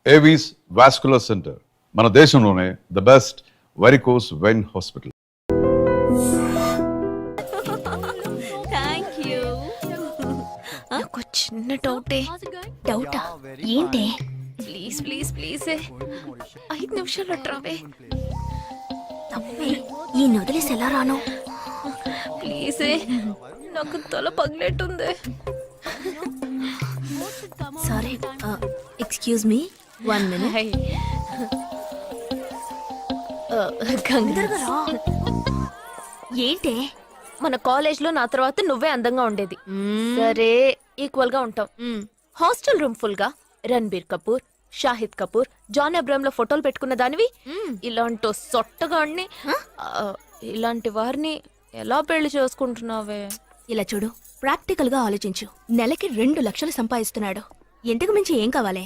Avis vascular center మన దేశంలోనే the best varicose vein hospital. నాకు చిన్న డౌటా ఏంటే? ప్లీజ్ ప్లీజ్ ప్లీజ్ 5 నిమిషాలు ట్రావే. ఈ నొదిలేసి ఎలా రాను? ప్లీజ్ నాకు తల పగిలేట్టుంది. Sorry, excuse me, 1 minute. ఏంటే? మన కాలేజ్ లో నా తర్వాత నువ్వే అందంగా ఉండేది. సరే ఈక్వల్ గా ఉంటావు. హాస్టల్ రూమ్ ఫుల్ గా రణబీర్ కపూర్, షాహిద్ కపూర్, జాన్ అబ్రామ్ లో ఫోటోలు పెట్టుకున్న దానివి ఇలాంటి సొట్టగాడిని, ఇలాంటి వారిని ఎలా పెళ్లి చేసుకుంటున్నావే? ఇలా చూడు, ప్రాక్టికల్ గా ఆలోచించు. నెలకి 2 లక్షలు సంపాదిస్తున్నాడు. ఎంతకు మించి ఏం కావాలే?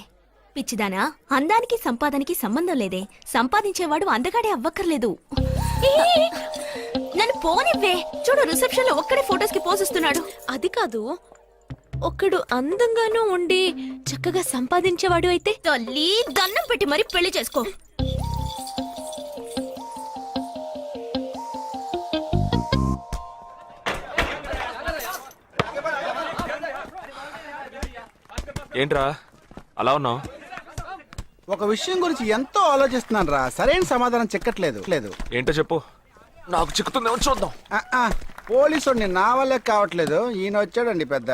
పిచ్చిదానా, అందానికి సంపాదనకి సంబంధం లేదే. సంపాదించేవాడు అందగాడే అవ్వక్కర్లేదు. నన్ను పోనివ్వే. చూడు, రిసెప్షన్ లో ఒక్కడే ఫోటోస్ కి పోసిస్తున్నాడు. అది కాదు, ఒక్కడు అందంగానూ ఉండి చక్కగా సంపాదించేవాడు అయితే తల్లి దండం పెట్టి మరీ పెళ్లి చేసుకో. ఏంట్రా అలా ఉన్నావు? ఒక విషయం గురించి ఎంతో ఆలోచిస్తున్నాను రా, సరైన సమాధానం చిక్కట్లేదు. ఏంటో చెప్పు, నాకు చిక్కుతుందేమో చూద్దాం. పోలీసు నా వల్లే కావట్లేదు. ఈయన వచ్చాడండి పెద్ద.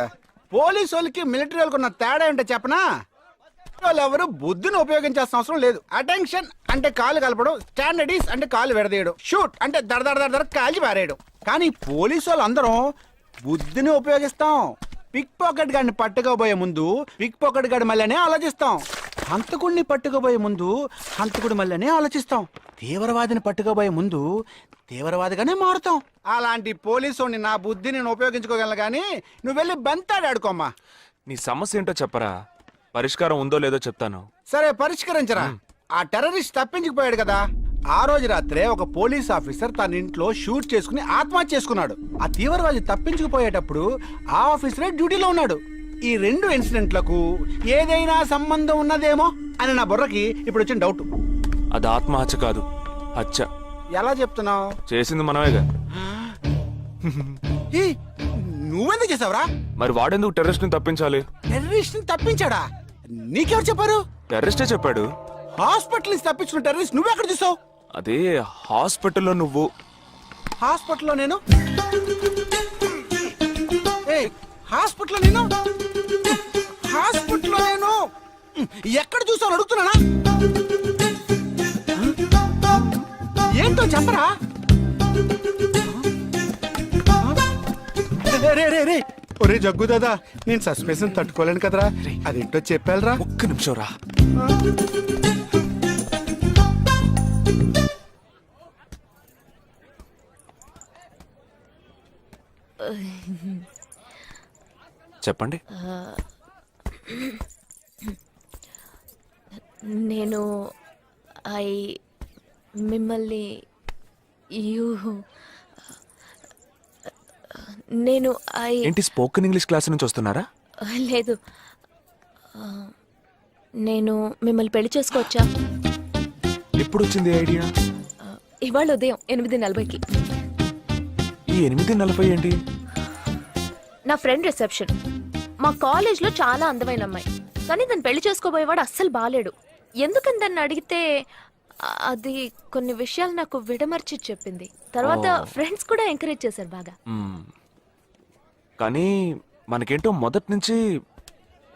పోలీసు వాళ్ళకి మిలిటరీ వాళ్ళకి ఉన్న తేడా ఏంటో చెప్పనా? వాళ్ళు ఎవరు బుద్ధిని ఉపయోగించాల్సిన అవసరం లేదు. అటెన్షన్ అంటే కాలు కలపడం, స్టాండర్డీస్ అంటే కాలు విడదీయడం, షూట్ అంటే దడ కాల్చి పారేయడం. కానీ పోలీసు వాళ్ళు అందరం బుద్ధిని ఉపయోగిస్తాం. పిక్ పాకెట్ గాడిని పట్టుకోబోయే ముందు పిక్ పాకెట్ గాడి మళ్ళీనే ఆలోచిస్తాం. హంతకుడిని పట్టుకోబోయే ముందు హంతకుడి మళ్ళీనే ఆలోచిస్తాం. తీవ్రవాదిని పట్టుకోబోయే ముందు తీవ్రవాదిగానే మారుతాం. అలాంటి పోలీసుని నా బుద్ధిని నేను ఉపయోగించుకోగలను, కానీ నువ్వు వెళ్ళి బంతాడు ఆడుకోమ్మా. నీ సమస్య ఏంటో చెప్పరా, పరిష్కారం ఉందో లేదో చెప్తాను. సరే పరిష్కరించరా. ఆ టెర్రరిస్ట్ తప్పించుకుపోయాడు కదా, ఆ రోజు రాత్రే ఒక పోలీస్ ఆఫీసర్ తన ఇంట్లో షూట్ చేసుకుని ఆత్మహత్య చేసుకున్నాడు. ఆ తీవ్రవాది తప్పించుకుపోయేటప్పుడు ఆ ఆఫీసరే డ్యూటీలో ఉన్నాడు. ఈ 2 ఇన్సిడెంట్లకు ఏదైనా సంబంధం ఉన్నదేమో అని నా బుర్రకి ఇప్పుడు వచ్చిన డౌట్. అది ఆత్మహత్య కాదు, హత్య. ఎలా చెప్తున్నావు? చేసింది మనమేగా. నువ్వెందుకు చేసావురా? మరి వాడెందుకు టెర్రరిస్ట్ ని తప్పించాలి? టెర్రరిస్ట్ ని తప్పించాడా? నీకెవరు చెప్పారు? టెర్రరిస్టే చెప్పాడు. హాస్పిటల్ నుంచి తప్పించుకున్న టెర్రరిస్ట్ నువ్వెక్కడ చూసావు? అదే హాస్పిటల్లో నువ్వు. హాస్పిటల్లో నేను? హాస్పిటల్లో నేను? హాస్పిటల్లో నేను ఎక్కడ చూసావు అడుగుతున్నానా? ఏంటో చెప్పరా? రే ఒరే జగ్గు దాదా, నేను సస్పెన్షన్ తట్టుకోలేను కదరా. అదేంటో చెప్పాలరా. ఒక్క నిమిషం రా. చెప్పండి. నేను మిమ్మల్ని ఏంటి స్పోకెన్ ఇంగ్లీష్ క్లాస్ నుంచి వస్తున్నారా? లేదు, నేను మిమ్మల్ని పెళ్లి చేసుకోవచ్చా? ఎప్పుడు వచ్చింది ఐడియా? ఇవాళ ఉదయం 8:40కి. ఈ 8:40 ఏంటి? నా ఫ్రెండ్ రిసెప్షన్. మా కాలేజ్లో చాలా అందమైన అమ్మాయి, కానీ దాన్ని పెళ్లి చేసుకోబోయేవాడు అస్సలు బాలేడు. ఎందుకని దాన్ని అడిగితే అది కొన్ని విషయాలు నాకు విడమర్చి చెప్పింది. తర్వాత ఫ్రెండ్స్ కూడా ఎంకరేజ్ చేశారు బాగా. కానీ మనకేంటో మొదటి నుంచి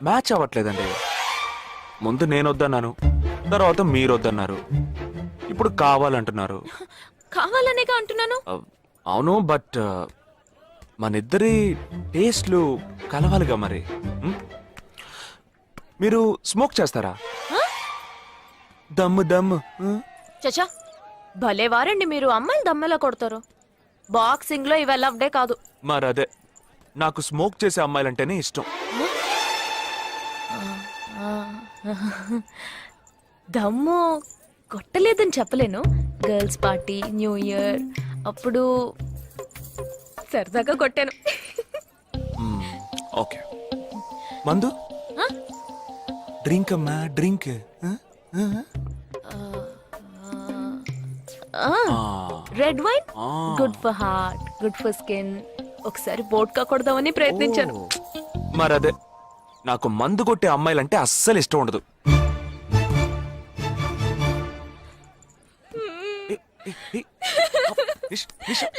మ్యాచ్ అవ్వట్లేదండి. ముందు నేను వద్దన్నాను, తర్వాత మీరు వద్దన్నారు, ఇప్పుడు కావాలంటున్నారు. కావాలనేగా అంటున్నాను. అవును, బట్ మనిద్దరి టేస్ట్లు కలవాలిగా. మరి మీరు స్మోక్ చేస్తారా? దమ్ము. చచ్చా, భలే వారండి మీరు. అమ్మాయిలు దమ్మెలా కొడతారు. బాక్సింగ్ లో ఇవి లవ్డే కాదు. మరి అదే, నాకు స్మోక్ చేసే అమ్మాయిలంటేనే ఇష్టం. దమ్ము కొట్టలేదని చెప్పలేను. గర్ల్స్ పార్టీ, న్యూ ఇయర్ అప్పుడు సరదాగా కొట్టాను. ఓకే, మందు డ్రింక్ అమ్మా, drink. Red wine good for heart, good for skin. ఒకసారి బోట్కా కొడదామని ప్రయత్నించాను. మరదే నాకు మందు కొట్టే అమ్మాయిలంటే అస్సలు ఇష్టం ఉండదు.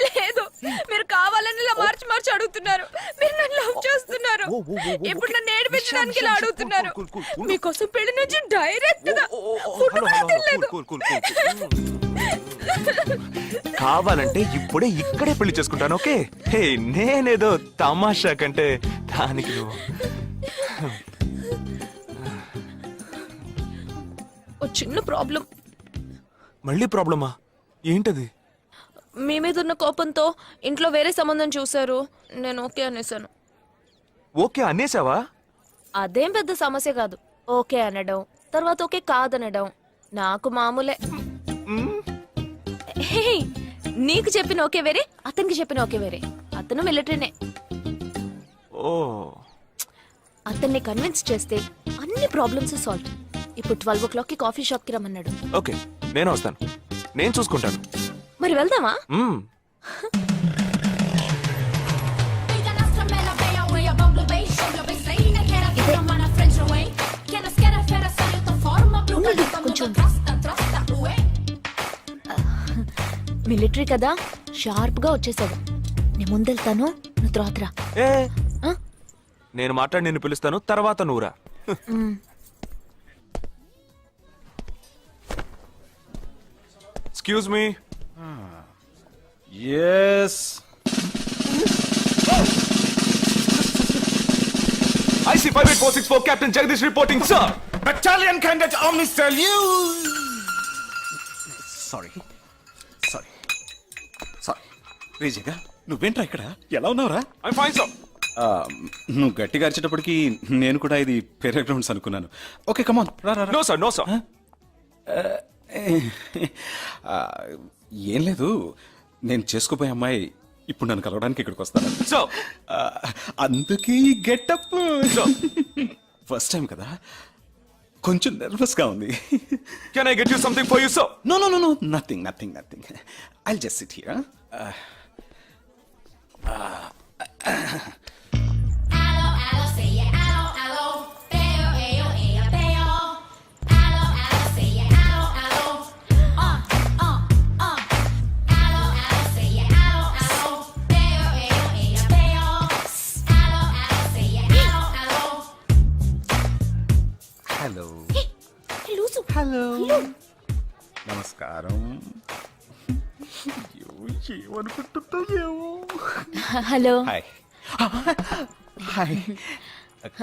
లేదు, మీరు కావాలని ఇలా మార్చి మార్చి అడుగుతున్నారు. మీరు నన్ను లవ్ చేస్తున్నారు. ఇప్పుడు నన్ను ఏడిపించడానికి ఇలా అడుగుతున్నారు. మీకోసం పెళ్లి నుంచి డైరెక్ట్ గా ఫుడ్ కూడా తినలేదు. కావాలంటే ఇప్పుడే ఇక్కడే పెళ్లి చేసుకుంటాను. ఓకే, హే నేనేదో తమాషా కంటే దానికి నువ్వు ఓ చిన్న ప్రాబ్లం. మళ్ళీ ప్రాబ్లమా? ఏంటది? మీ మీద ఉన్న కోపంతో ఇంట్లో వేరే సంబంధం చూశారు. నేను ఓకే అనేసాను. ఓకే అనేసావా? అదేం పెద్ద సమస్య కాదు. ఓకే అనడం, తర్వాత ఓకే కాదనడం నాకు మామూలే. హే, నీకు చెప్పిన ఓకే వేరే, అతనికి చెప్పిన ఓకే వేరే. అతను మిలిటరీనే. ఓ అతన్ని కన్విన్స్ చేస్తే అన్ని ప్రాబ్లమ్స్ సాల్వ్. ఇప్పుడు 12 o'clock కి కాఫీ షాప్ కి రమ్మన్నాడు. ఓకే, నేను వస్తాను, నేను చూసుకుంటాను. మరి వెళ్దామా? మ్మ్. మిలిటరీ కదా, షార్ప్ గా వచ్చేసాడు. నేను ముందెళ్తాను, నువ్వు తర్వాత రా. ఏ ఆ? నేను మాట్లాడి నిన్ను పిలుస్తాను, తర్వాత నువ్వురా. Excuse me. Yes IC 58464 Captain Jagdish reporting, sir. Battalion candidate ఆమ్ని tell you sorry sorry sorry రేజేగా నువ్వేంట్రా ఇక్కడ ఎలా ఉన్నావురా? I'm fine, sir. నువ్వు గట్టిగా అరిచేటప్పటికి నేను కూడా ఇది పెరే గ్రౌండ్స్ అనుకున్నాను. ఓకే కమాన్ రా రా రా. No, sir. No, sir. ఏం లేదు, నేను చేసుకోపోయే అమ్మాయి ఇప్పుడు నన్ను కలవడానికి ఇక్కడికి వస్తాను. Sir. అందుకే గెటప్ ఫస్ట్ టైం కదా, కొంచెం నర్వస్ గా ఉంది. Can I get you something for you, sir? No no no no nothing nothing nothing I'll just sit here. Hello లూసు. హలో నమస్కారం. ఏమనుకుంటుందో ఏమో. హలో. హాయ్ హాయ్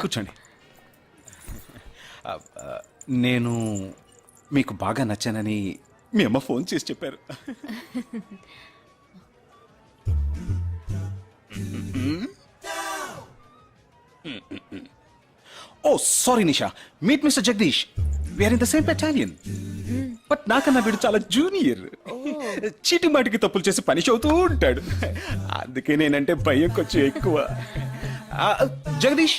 కూర్చోండి. నేను మీకు బాగా నచ్చానని మీ అమ్మ ఫోన్ చేసి చెప్పారు. Oh sorry Nisha, meet mister Jagdish. We are in the same battalion. But నాకన్నా వీడు చాలా జూనియర్. చీటి మాటికి తప్పులు చేసి పనిష్ అవుతూ ఉంటాడు. అందుకే నేనంటే భయం కొంచెం ఎక్కువ. జగదీష్,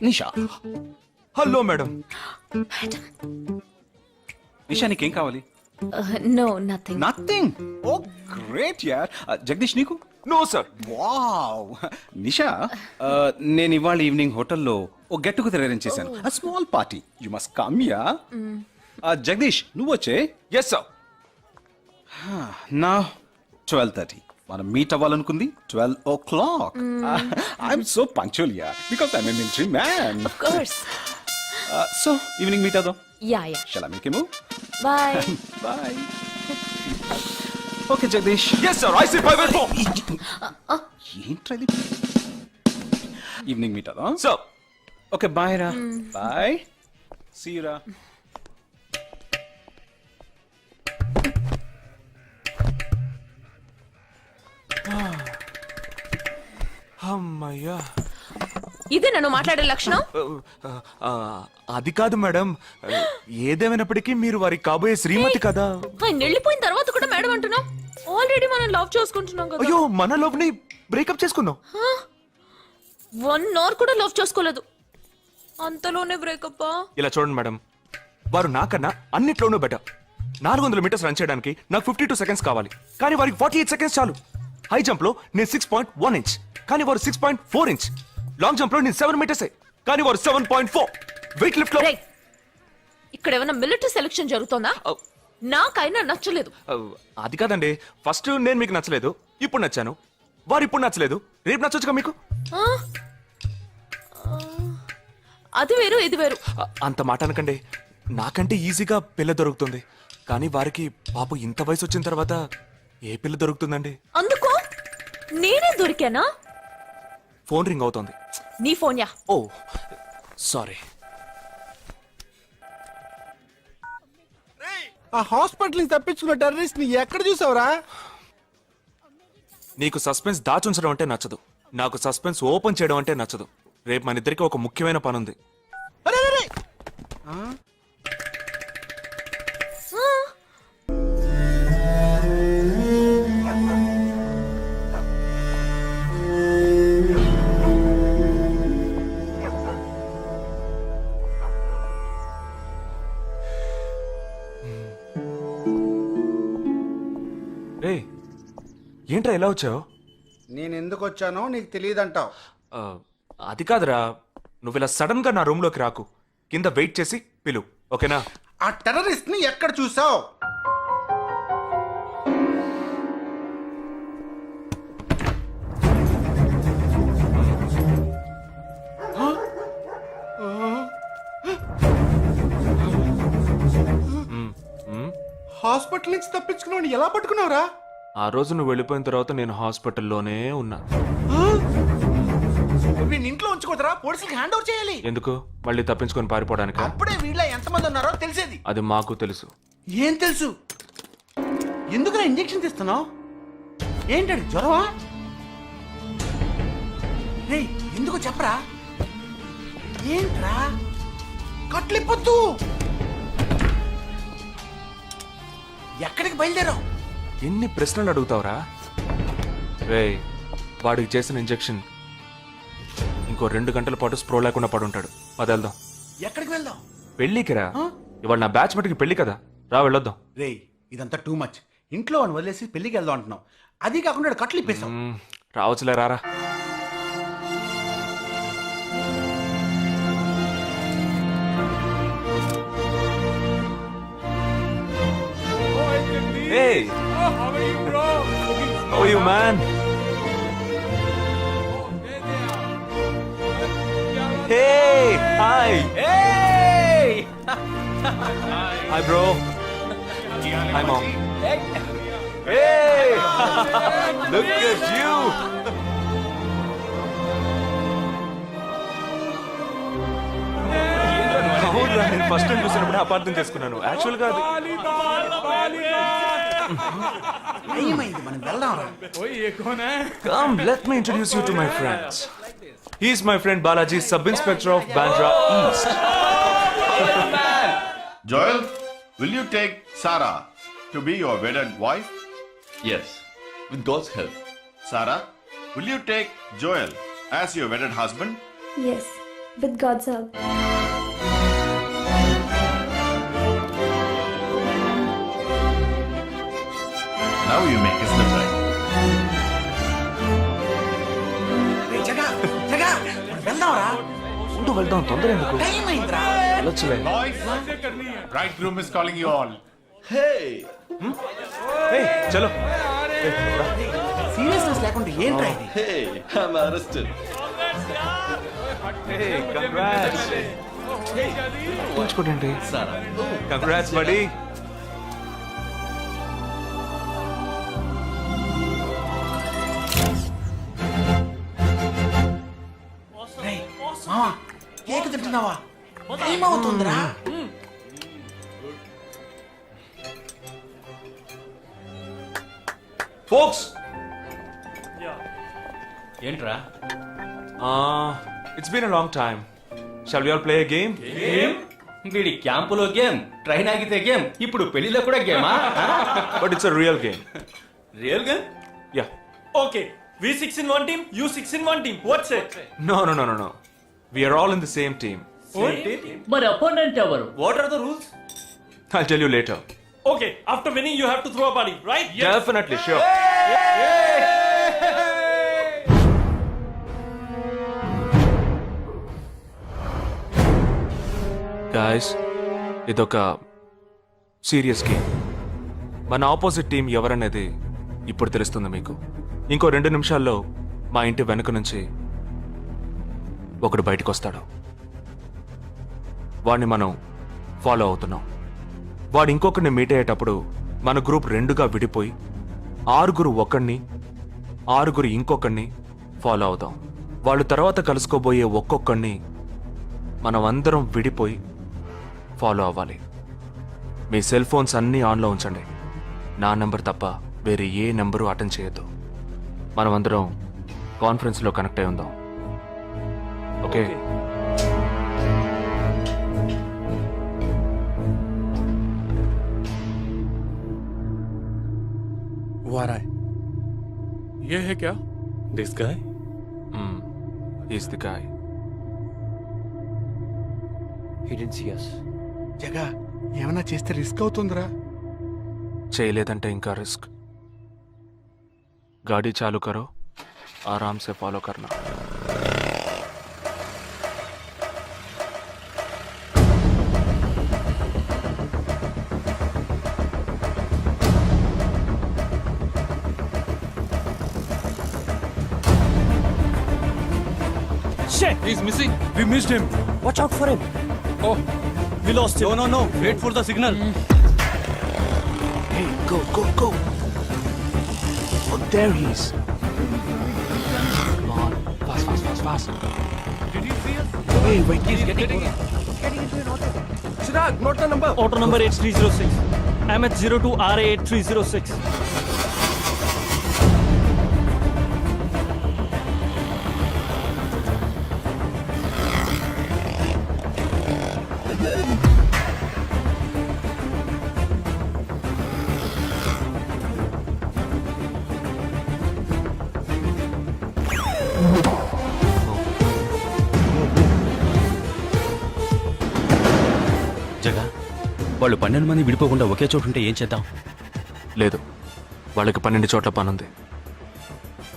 నిషా. Hello madam. నిషా నీకేం కావాలి? No, nothing. Nothing. Oh great యార్. జగదీష్ నీకు? No, sir. వావ్. నిషా, నేను ఇవాళ ఈవినింగ్ హోటల్లో ఓ గెట్ టుగెదర్ అరేంజ్ చేశాను. Small party, you must come యా. జగదీష్ నువ్వు వచ్చే. Yes, sir. నా 12:30 మనం మీట్ అవ్వాలనుకుంది 12 o'clock. ఐఎమ్ సో పంక్చువల్ యా because I am a military man. Of course. So evening meet అవుదాం. Yeah, yeah. Shall I make a move? Bye. Bye. Okay Jagdish. Yes, sir. IC 584. ఏంట్రా ఇది? ఈవినింగ్ మీట్ అవుదాం. Sir. Okay bye రా. Bye. See you రా. అమ్మయ్యా. ఇదే నన్ను మాట్లాడే లక్షణం. అది కాదు మేడం, ఏదేమైనప్పటికీ మీరు వారి కాబోయే శ్రీమతి కదా. ఆయన వెళ్ళిపోయిన తర్వాత కూడా మేడం అంటున్నావు. ఆల్రెడీ మనం లవ్ చేసుకుంటున్నాం కదా. అయ్యో, మన లవ్ ని బ్రేకప్ చేసుకుందాం. 1 hour కూడా లవ్ చేసుకోలేదు, అంతలోనే బ్రేకప్. ఇలా చూడండి మేడం, వారు నాకన్నా అన్నిట్లోనూ బెటర్. 400 మీటర్స్ రన్ చేయడానికి నాకు 52 సెకండ్స్ కావాలి, కానీ వారికి 48 సెకండ్స్ చాలు. హై జంప్ లో నేను 6.1 ఇంచ్, కానీ వారు 6.4 ఇంచ్. లాంగ్ జంప్ లో నేను 7 మీటర్స్, కానీ వారు 7.4. వెయిట్ లిఫ్ట్ లో రేయ్, ఇక్కడ ఏమైనా మిలిటరీ సెలక్షన్ జరుగుతోందా? నాకైనా నచ్చలేదు. అది కాదండి, ఫస్ట్ నేను మీకు నచ్చలేదు, ఇప్పుడు నచ్చాను. వారు ఇప్పుడు నచ్చలేదు, రేపు నచ్చొచ్చుగా మీకు. ఆ? అది వేరు ఇది వేరు. అంత మాట అనకండి, నాకంటే ఈజీగా పిల్ల దొరుకుతుంది, కానీ వారికి పాప ఇంత వయసు వచ్చిన తర్వాత ఏ పిల్ల దొరుకుతుందండి? అందుకు నేనే దొరికానా? ఫోన్ రింగ్ అవుతోంది. నీ ఫోన్ యా? ఓ సారీ. ఆ హాస్పిటల్ నుంచి తప్పించుకున్న టెర్రరిస్ట్ ని ఎక్కడ చూసావురా? నీకు సస్పెన్స్ దాచుంచడం అంటే నచ్చదు, నాకు సస్పెన్స్ ఓపెన్ చేయడం అంటే నచ్చదు. రేపు మన ఇద్దరికి ఒక ముఖ్యమైన పని ఉంది. అరే, అరే, అరే. ఆ? రే ఏంట్రా ఎలా వచ్చావు? నేను ఎందుకు వచ్చానో నీకు తెలియదంటావు. అది కాదురా, నువ్వు ఇలా సడన్ గా నా రూమ్ లోకి రాకు, కింద వెయిట్ చేసి పిలు, ఓకేనా? ఆ టెర్రరిస్ట్ ని ఎక్కడ చూసావు? హాస్పిటల్ నుంచి తప్పించుకున్నావు ఎలా పట్టుకున్నావురా? ఆ రోజు నువ్వు వెళ్ళిపోయిన తర్వాత నేను హాస్పిటల్లోనే ఉన్నా. వీడిని ఇంట్లో ఉంచుకోదరా, పోలీసులకు హ్యాండ్ ఓవర్ చేయాలి. ఎందుకు? మళ్ళీ తప్పించుకొని పారిపోవడానికి? అప్పుడే వీళ్ళ ఎంతమంది ఉన్నారో తెలిసేది. అది మాకు తెలుసు. ఏం తెలుసు? ఎందుకురా ఇంజెక్షన్ తీస్తున్నావు? ఏంటది, జ్వరమా? రేయ్, ఎందుకు చెప్పరా? ఏంట్రా కట్లిప్పొద్దు. ఎక్కడికి బయలుదేరావు? ఎన్ని ప్రశ్నలు అడుగుతావురా? రేయ్, వాడికి చేసిన ఇంజెక్షన్ ఇంకో 2 గంటల పాటు స్ప్రో లేకుండా పడుంటాడు. అదెళ్దాం. ఎక్కడికి వెళ్దాం? పెళ్ళికి రా. ఇవాళ నా బ్యాచ్ మటుకి పెళ్లి కదా, రా వెళ్ళొద్దాం. రేయ్, ఇదంతా టూ మచ్. ఇంట్లో అని వదిలేసి పెళ్లికి వెళ్దాం అంటున్నావు, అది కాకుండా కట్లు ఇప్పేసావు. రావచ్చులే, రారా. Hey! How are you, bro? How are you, man? Hey! Hi! Hey! Hi, bro. Hi, mom. Hey! Look at you! అవునురా, నేను ఫస్ట్ టైం చూసినప్పుడు అపార్థం చేసుకున్నాను. యాక్చువల్ గా అది ఏమైంది, మనం వెళ్దాం రా. Come, let me introduce you to my friends. He's my friend Balaji, Sub-Inspector of Bandra East. Joel, will you take Sarah to be your wedded wife? Yes, with God's help. Sarah, will you take Joel as your wedded husband? Yes, with God's help. Now you may kiss the bride. రేయ్, జగా, జగా, మనం వెళ్దాం రా. ఉంటూ వెళ్దాం, తొందర ఎందుకు? Time అయిందిరా. వెళ్ళొచ్చులే. Boys, bridegroom is calling you all. Hey! Hey, చలో. సీరియస్నెస్ లేకుండా ఏంట్రా ఇది? Hey, I'm arrested. Hey, congrats. ఉంచుకోండి. Congrats, buddy. రేయ్, మావా, కేక్ తింటున్నావా? టైం అవుతుందిరా. Folks! ఏంట్రా? It's been a long time. Shall we all play a game? వీడి క్యాంపులో గేమ్, ట్రైన్ ఆగితే గేమ్, ఇప్పుడు పెళ్లిలో కూడా గేమా? But it's a real game. Real game? Yeah. Okay, we 6 in one team, you 6 in one team. What's it? No. We are all in the same team. మరి opponent ఎవరు? What are the rules? I'll tell you later. Okay, after winning, you have to throw a party, right? Definitely, sure. Guys, ఇదొక serious game. మన opposite team ఎవరనేది ఇప్పుడు తెలుస్తుంది మీకు. ఇంకో 2 నిమిషాల్లో మా ఇంటి వెనుక నుంచి ఒకడు బయటకు వస్తాడు. వాడిని మనం ఫాలో అవుతున్నాం. వాడు ఇంకొకరిని మీట్ అయ్యేటప్పుడు మన గ్రూప్ 2గా విడిపోయి 6 ఒకడిని 6 ఇంకొకరిని ఫాలో అవుతాం. వాళ్ళు తర్వాత కలుసుకోబోయే ఒక్కొక్కడిని మనం అందరం విడిపోయి ఫాలో అవ్వాలి. మీ సెల్ ఫోన్స్ అన్నీ ఆన్లో ఉంచండి. నా నెంబర్ తప్ప వేరే ఏ నెంబరు అటెండ్ చేయొద్దు. మనం అందరం కాన్ఫరెన్స్లో కనెక్ట్ అయి ఉందాం. ఓకే? Who are I? ये है क्या? This guy? Is the guy. He didn't see us. జగా ఏమైనా చేస్తే రిస్క్ అవుతుందిరా. చేయలేదంటే ఇంకా రిస్క్. గాడి చాలు కరో, ఆరామ్ సే follow కర్నా. Shit! He's missing. We missed him. Watch out for him. Oh, we lost him. No. Wait for the signal. Hey, go. Oh, there he is. Come on, fast. Did you see us? Wait, he's getting into an auto. Chirag, note the number. Auto number 8306. MH02 RA 8306. జగా వాళ్ళు 12 మంది విడిపోకుండా ఒకే చోటు ఉంటే ఏం చేద్దాం? లేదు, వాళ్ళకి 12 చోట్ల పనుంది.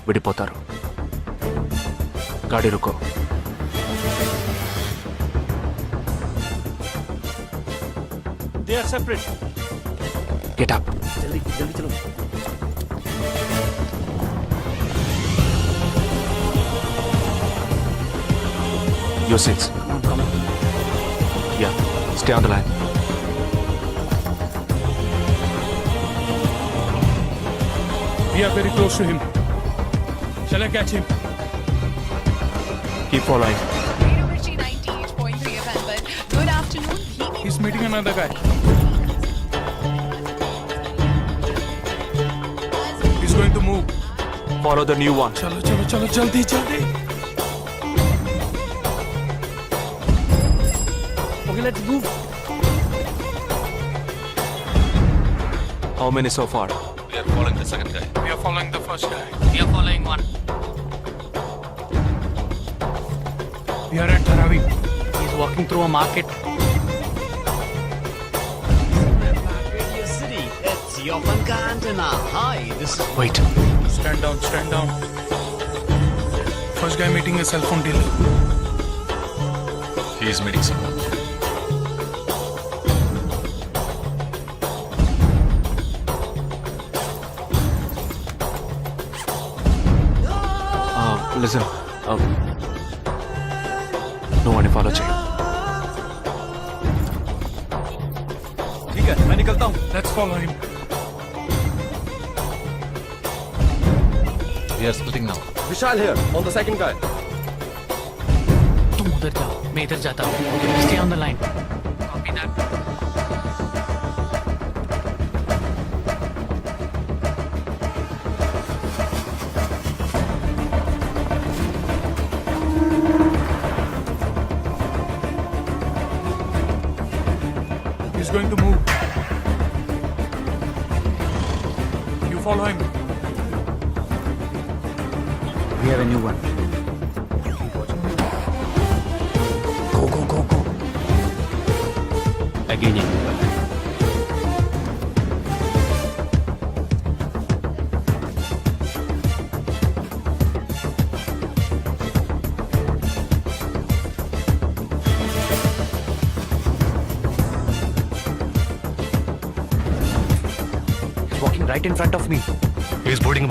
విడిపోతారు. గాడి రుకో. They are separate. Get up. जल्दी चलो. Your seats. Come on. Yeah, stay on the line. We are very close to him. Shall I catch him? Keep following. Good afternoon. He's meeting another guy. He's going to move. Follow the new one. चलो जल्दी. Okay, let's move. How many so far? We are following the second guy. We are following the first guy. We are following one. We are at Dharavi. He's walking through a market. City. It's Yopanka Antenna. Hi, this is... Wait. Stand down. First guy meeting a cell phone dealer. He is meeting someone. Listen. నువ్వు అని follow చేయి. ठीक है, मैं निकलता हूँ. Let's follow him. We are splitting now. Vishal here, on the second guy. तुम उधर जाओ, मैं इधर जाता हूँ. Stay on the line. Copy that. He's going to move. You follow him. We have a new one. Go. Again, a new one. right in front of me. He is boarding.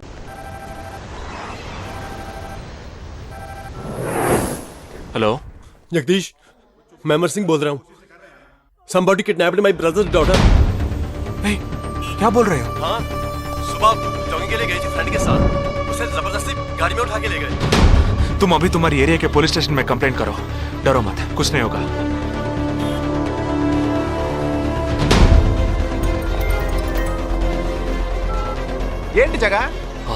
Hello? Jagdish मैं अमर सिंह बोल रहा हूँ somebody kidnapped my brother's daughter Hey, क्या बोल रहे हो? हाँ सुबह जॉगिंग के लिए गई थी फ्रेंड के साथ उसे जबरदस्ती गाड़ी में उठा के ले गए तुम अभी तुम्हारी एरिया के पुलिस स्टेशन में कंप्लेंट करो. डरो मत, कुछ नहीं होगा. ఏంటి జగా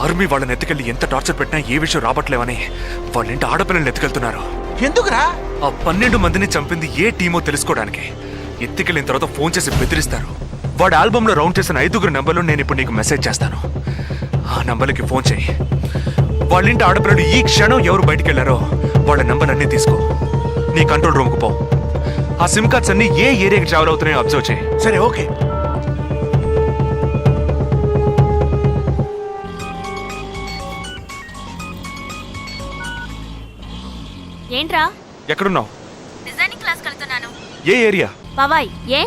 ఆర్మీ వాళ్ళని ఎత్తుకెళ్ళి ఎంత టార్చర్ పెట్టినా ఏ విషయం రాబట్లేవని వాళ్ళేంటి ఆడపిల్లల్ని ఎత్తుకెళ్తున్నారు. ఎందుకురా ఆ 12 మందిని చంపింది ఏ టీమో తెలుసుకోవడానికి. ఎత్తుకెళ్ళిన తర్వాత ఫోన్ చేసి బెదిరిస్తారు. వాడి ఆల్బమ్ లో రౌండ్ చేసిన 5 నంబర్లు నేను ఇప్పుడు నీకు మెసేజ్ చేస్తాను. ఆ నంబర్లకి ఫోన్ చేయి. వాళ్ళింటి ఆడపిల్లలు ఈ క్షణం ఎవరు బయటికి వెళ్ళారో వాళ్ళ నంబర్ అన్ని తీసుకో. నీ కంట్రోల్ రూమ్ కు పో. ఆ సిమ్ కార్డ్స్ అన్ని ఏ ఏరియాకి ట్రావెల్ అవుతున్నాయో అబ్జర్వ్ చేయి. సరే ఓకే ఏంట్రా ఎక్కడున్నావు? డిజైనింగ్ క్లాస్ వెళ్తున్నాను ఏ ఏరియా? పవాయ్ ఏ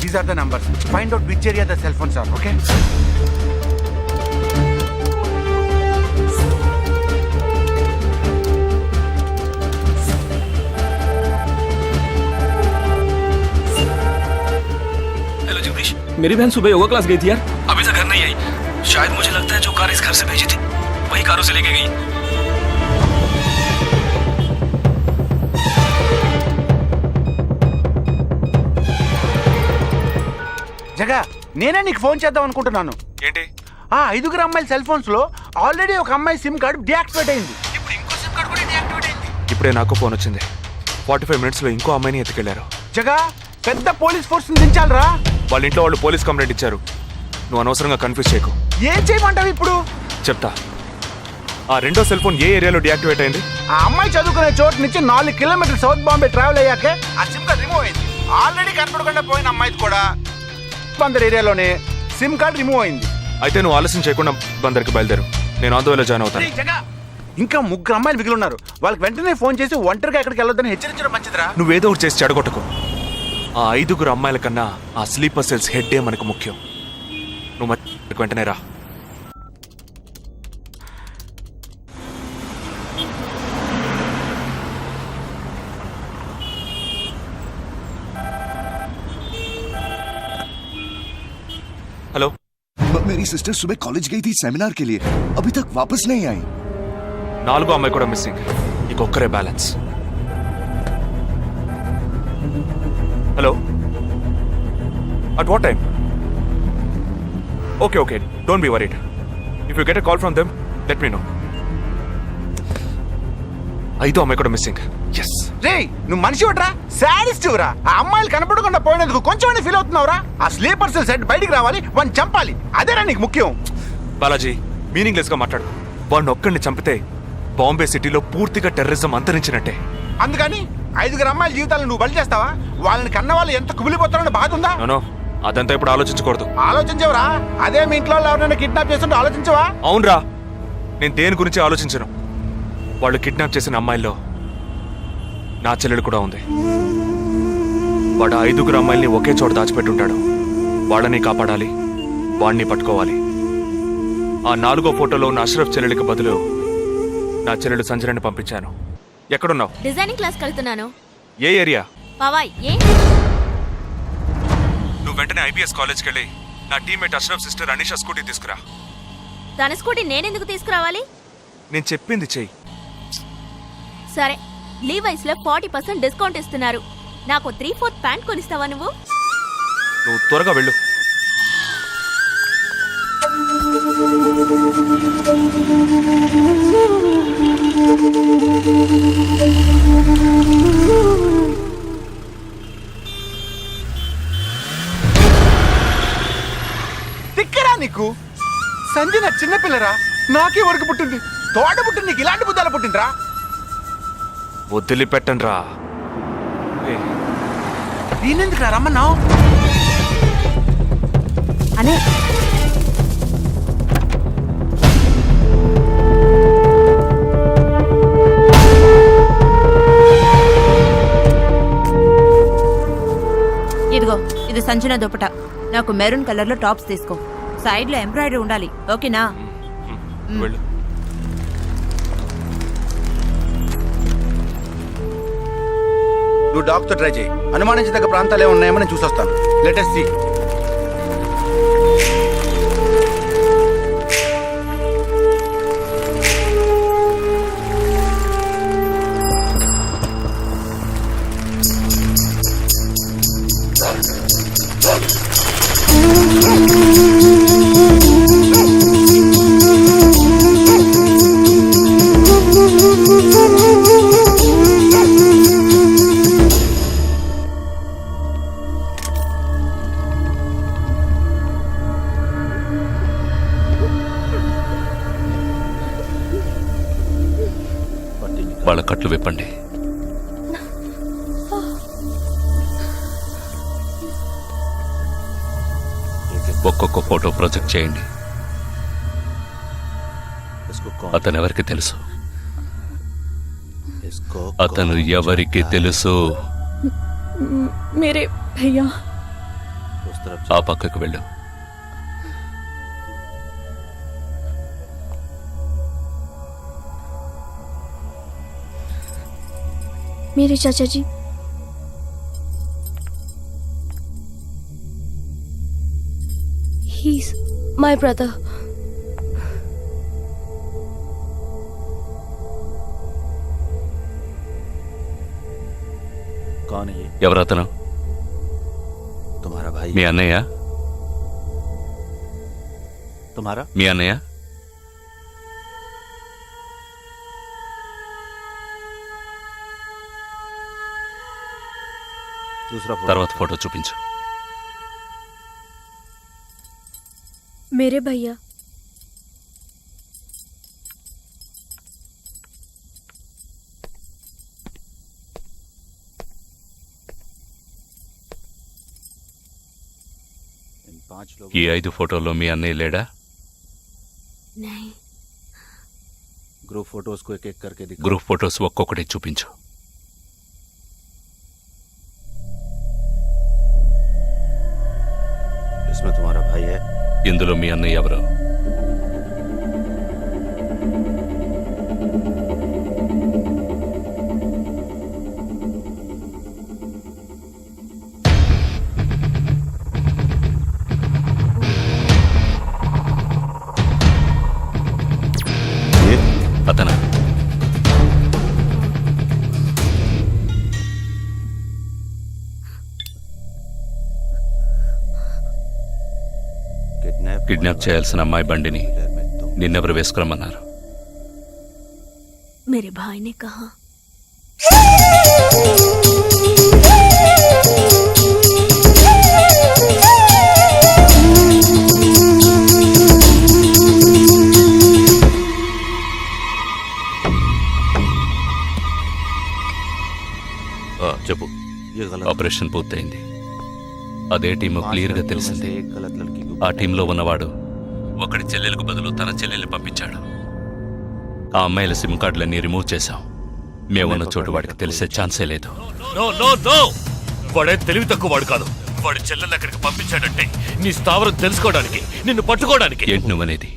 these are the numbers find out which area the cell phones are okay hello Jagdish मेरी बहन सुबह योगा क्लास गई थी यार अभी तक घर नहीं आई. शायद मुझे लगता है जो कार इस घर से भेजी थी वही कारों से लेके गई. జగా నేనే నీకు ఫోన్ చేద్దాం అనుకుంటున్నాను. ఏంటి? ఆ 5 అమ్మాయిల సెల్ ఫోన్స్ లో ఆల్రెడీ ఒక అమ్మాయి సిమ్ కార్డ్ డియాక్టివేట్ అయింది. ఇప్పుడు ఇంకో సిమ్ కార్డ్ కూడా డియాక్టివేట్ అయింది. ఇప్పుడే నాకు ఫోన్ వచ్చింది. 45 మినిట్స్ లో ఇంకో అమ్మాయిని ఎత్తుకెళ్లారు. జగా పెద్ద పోలీస్ ఫోర్స్ దించాలరా. వాళ్ళ ఇంట్లో వాళ్ళు పోలీస్ కంప్లైంట్ ఇచ్చారు. నువ్వు అనవసరంగా కన్ఫ్యూజ్ చేయకు. ఏం చేయమంటావు ఇప్పుడు? చెప్తా. ఆ రెండో సెల్ ఫోన్ ఏ ఏరియాలో డియాక్టివేట్ అయింది? ఆ అమ్మాయి చదువుకునే చోటు నుంచి 4 కిలోమీటర్లు సౌత్ బాంబే ట్రావెల్ అయ్యాకే ఆ సిమ్ కార్డ్ రిమూవ్ అయింది. ఆల్రెడీ కనపడకుండా పోయిన అమ్మాయిది కూడా బందర్ ఏరియాలోనే సిమ్ కార్డ్ రిమూవ్ అయింది. అయితే నువ్వు ఆలస్యం చేయకుండా బందర్కి బయలుదేరు. నేను ఆందోళన జాయిన్ అవుతాను. ఇంకా 3 అమ్మాయిలు మిగిలి ఉన్నారు. వాళ్ళకి వెంటనే ఫోన్ చేసి ఒంటరిగా ఎక్కడికి వెళ్ళొద్దని హెచ్చరించడం మంచిదిరా. నువ్వేదో ఒకటి చేసి చెడగొట్టకు. ఆ 5 అమ్మాయిల కన్నా ఆ స్లీపర్ సెల్స్ హెడ్డే మనకు ముఖ్యం. నువ్వు వెంటనే రా. हेलो मेरी सिस्टर सुबह कॉलेज गई थी सेमिनार के लिए अभी तक वापस नहीं आई. 4 అమ్మాయి కూడా మిస్సింగ్. ఇంకొక్కరే balance. Hello at what time? Okay okay don't be worried. If you get a call from them let me know. 5 అమ్మాయి కూడా మిస్సింగ్. ఎస్. రే నువ్వు మనిషి ఒకట్రా, సాడిస్ట్ రా. ఆ అమ్మాయిలు కనపడకుండా పోయినందుకు కొంచెం ఫీల్ అవుతున్నావురా. ఆ స్లీపర్ సెల్ సెట్ బయటికి రావాలి, వాడిని చంపాలి. అదేరా నీకు ముఖ్యం. బాలాజీ మీనింగ్లెస్ గా మాట్లాడు. వాడిని ఒక్కడిని చంపితే బాంబే సిటీలో పూర్తిగా టెర్రరిజం అంతరించినట్టే. అందుకని 5 అమ్మాయిల జీవితాలను నువ్వు బలి చేస్తావా? వాళ్ళని కన్న వాళ్ళు ఎంత కుమిలిపోతారని బాధ ఉందా? నో అదంతా ఇప్పుడు ఆలోచించకూడదు. ఆలోచించవరా? అదే మీ ఇంట్లో ఎవరైనా కిడ్నాప్ చేస్తుంటే ఆలోచించవా? అవునరా, నేను దేని గురించి ఆలోచించను. వాళ్ళు కిడ్నాప్ చేసిన అమ్మాయిల్లో నా చెల్లెలు కూడా ఉంది. వాడు 5 అమ్మాయిల్ని ఒకే చోట దాచిపెట్టుంటాడు. వాళ్ళని కాపాడాలి, వాడిని పట్టుకోవాలి. ఆ 4వ ఫోటోలో ఉన్న అష్రఫ్ చెల్లెలికి బదులు నా చెల్లెలు సంజనని పంపించాను. ఎక్కడున్నావు? డిజైనింగ్ క్లాస్ వెళ్తున్నాను ఏ ఏరియా? పవాయ్ ఏ నువ్వు వెంటనే ఐబీఎస్ కాలేజ్కి వెళ్ళి నా teammate Ashraf sister Anisha scooty తీసుకురా. తన స్కూటీ నేనెందుకు తీసుకురావాలి? నేను చెప్పింది చెయ్యి. సరే, లీవైస్ లో 40% డిస్కౌంట్ ఇస్తున్నారు. నాకు 3/4 ప్యాంట్ కొనిస్తావా నువ్వు? నువ్వు త్వరగా వెళ్ళు. తిక్కరా నీకు? సంజన చిన్నపిల్లరా, నాకే వరకు పుట్టింది. తోట పుట్టింది నీకు ఇలాంటి బుద్ధాలు పుట్టిందిరా. వదిలిపెట్టండి రా. నేనెందుకు రమ్మన్నావు? అనే ఇదిగో ఇది సంజన దుపట. నాకు మెరూన్ కలర్ లో టాప్స్ తీసుకో. సైడ్ లో ఎంబ్రాయిడరీ ఉండాలి, ఓకేనా? వెళ్ళు. నువ్వు డాక్టర్ ట్రై చేయి. అనుమానించదగ్గ ప్రాంతాలు ఏమి ఉన్నాయేమో నేను చూసొస్తాను. Latest see. వాళ్ళ కట్లు విప్పండి. ఒక్కొక్క ఫోటో ప్రొజెక్ట్ చేయండి. అతను ఎవరికి తెలుసు? అతను ఎవరికి తెలుసు? मेरे भैया ఆ పక్కకు వెళ్ళు. मेरे चाचा जी he's my brother. कौन है ये? ఎవరతను? तुम्हारा भाई? మీ అన్నయ్య? तुम्हारा? మీ అన్నయ్య? दूसरा తర్వాత ఫోటో చూపించు. मेरे भैया ఈ 5 ఫోటోల్లో మీ అన్నయ్య లేడా? नहीं, ग्रुप फोटोज को एक एक करके दिखा. గ్రూప్ ఫోటోస్ ఒక్కొక్కటి చూపించు. इसमें तुम्हारा भाई है? ఇందులో మీ అన్నయ్య ఎవరు? అతనా? కిడ్నాప్ చేయాల్సిన అమ్మాయి బండిని నిన్నెవరు వేసుకురమ్మన్నారు? मेरे भाई ने कहा. చెప్పు. ఆపరేషన్ పూర్తయింది. అదే టీము క్లియర్ గా తెలిసింది. ఆ టీంలో ఉన్నవాడు ఒకడి చెల్లెలకు బదులు తన చెల్లెల్ని పంపించాడు. ఆ అమ్మాయిల సిమ్ కార్డులన్నీ రిమూవ్ చేశాం. మేమున్న చోటు వాడికి తెలిసే ఛాన్సే లేదు. వాడే తెలివి తక్కువ వాడు కాదు. వాడి చెల్లెల్ని అక్కడికి పంపించాడంటే నీ స్థావరం తెలుసుకోవడానికి, నిన్ను పట్టుకోవడానికి. ఏంటి నువ్వనేది?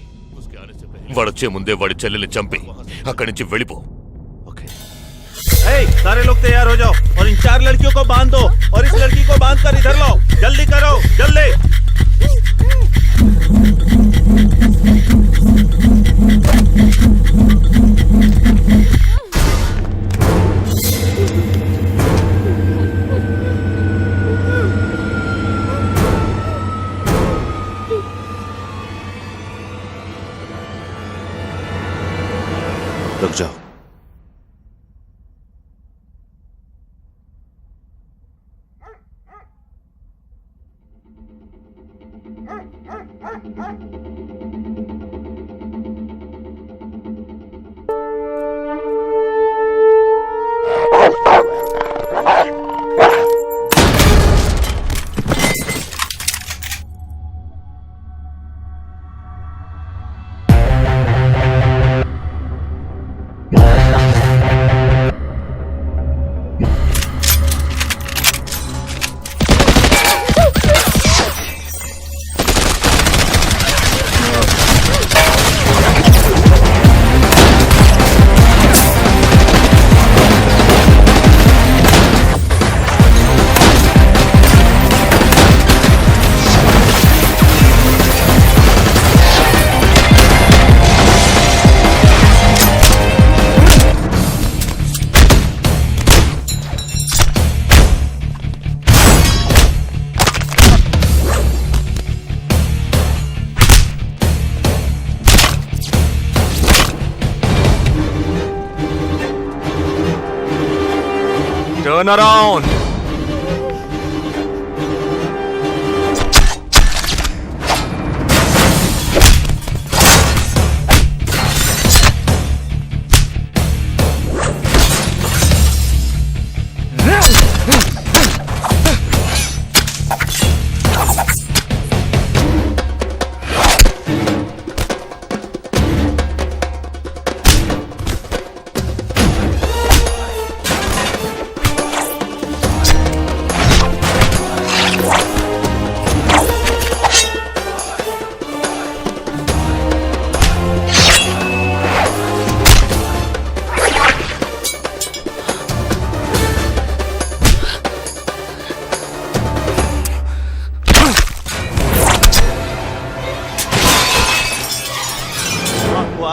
వాడొచ్చే ముందే వాడి చెల్లెల్ని చంపి అక్కడి నుంచి వెళ్ళిపో. सारे लोग तैयार हो जाओ और इन 4 लड़कियों को बांध दो और इस लड़की को बांध कर इधर लो. जल्दी करो, जल्दी. रुक जाओ. Turn around.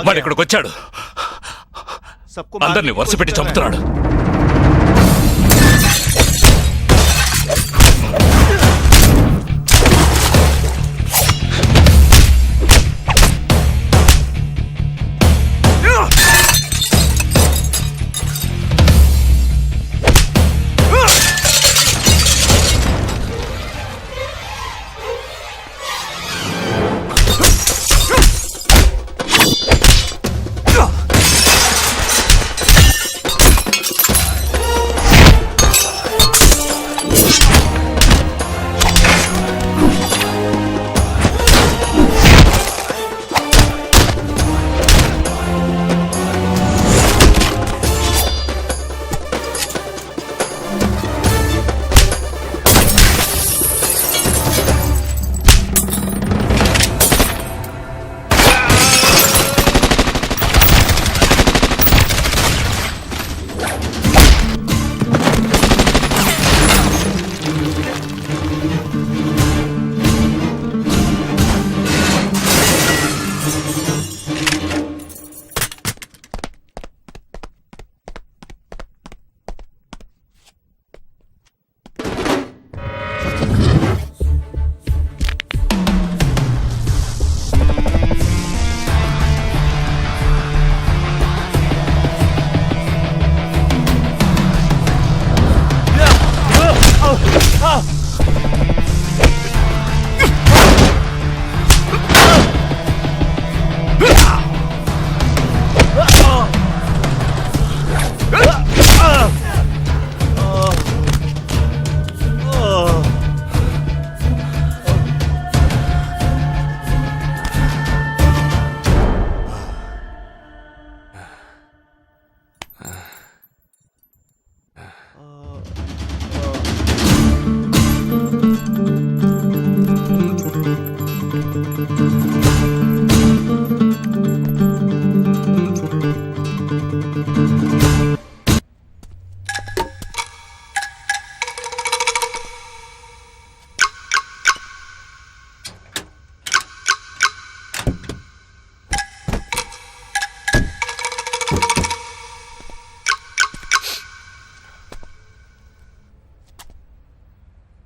వాడు ఇక్కడికి వచ్చాడు, అందరినీ వరుస పెట్టి చంపుతున్నాడు.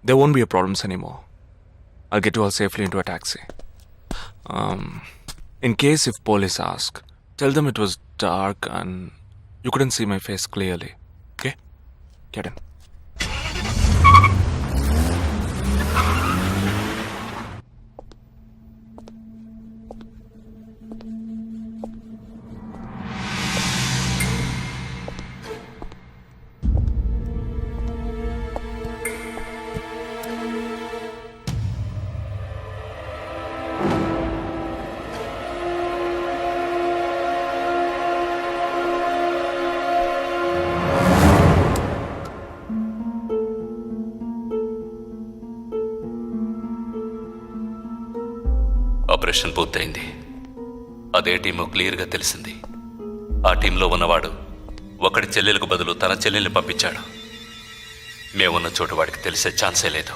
There won't be a problems anymore. I'll get you all safely into a taxi. In case if police ask, tell them it was dark and you couldn't see my face clearly. Okay? Get in. Operation పూర్తయింది. అదే team క్లియర్గా తెలిసింది. ఆ టీంలో ఉన్నవాడు ఒకడి చెల్లెలకు బదులు తన చెల్లెల్ని పంపించాడు. మేమున్న చోటు వాడికి తెలిసే ఛాన్సే లేదు.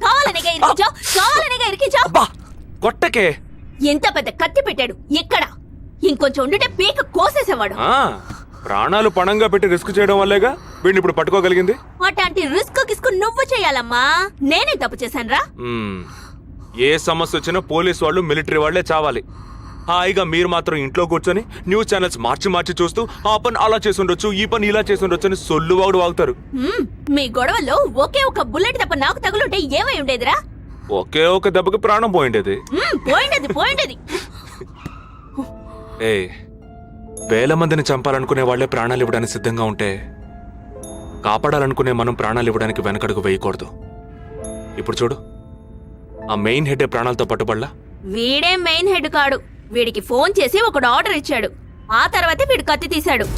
కావాలనిగా ఇరికించావు. అబ్బా కొట్టకే. ఎంత పెద్ద కత్తి పెట్టాడు. ఎక్కడ ఇంకొంచెం ఉండుంటే పీక కోసేసేవాడు. ప్రాణాలు పణంగా పెట్టి రిస్క్ చేయడం వల్లేగా వీడిని ఇప్పుడు పట్టుకోగలిగింది. అట్లాంటి రిస్క్ కిస్కు నువ్వు చేయాలమ్మా, నేనే తప్పు చేశానురా. ఏ సమస్య వచ్చినా పోలీస్ వాళ్ళు మిలిటరీ వాళ్ళే చావాలి. హాయిగా మీరు మాత్రం ఇంట్లో కూర్చొని న్యూస్ ఛానల్స్ మార్చి మార్చి చూస్తూ ఆ పని అలా చేసుండొచ్చు, ఈ పని ఇలా చేసుండొచ్చు అని సొల్లు వాగుడు వాగుతారు. మీ గొడవలో ఒకే ఒక బుల్లెట్ తప్ప నాకు తగులుంటే ఏమై ఉండేదిరా? ఒకే ఒక దెబ్బకి ప్రాణం పోయిండేది. పోయిండేది. ఏ వేల మందిని చంపాలనుకునే వాళ్లే ప్రాణాలు ఇవ్వడానికి సిద్ధంగా ఉంటే కాపాడాలనుకునే మనం ప్రాణాలు ఇవ్వడానికి వెనకడుగు వేయకూడదు. ఇప్పుడు చూడు, ఆ మెయిన్ హెడ్ ప్రాణాలతో పట్టుబడలా. వీడే మెయిన్ హెడ్ కాడు. వీడికి ఫోన్ చేసి ఒకడు ఆర్డర్ ఇచ్చాడు. ఆ తర్వాతే వీడు కత్తి తీశాడు.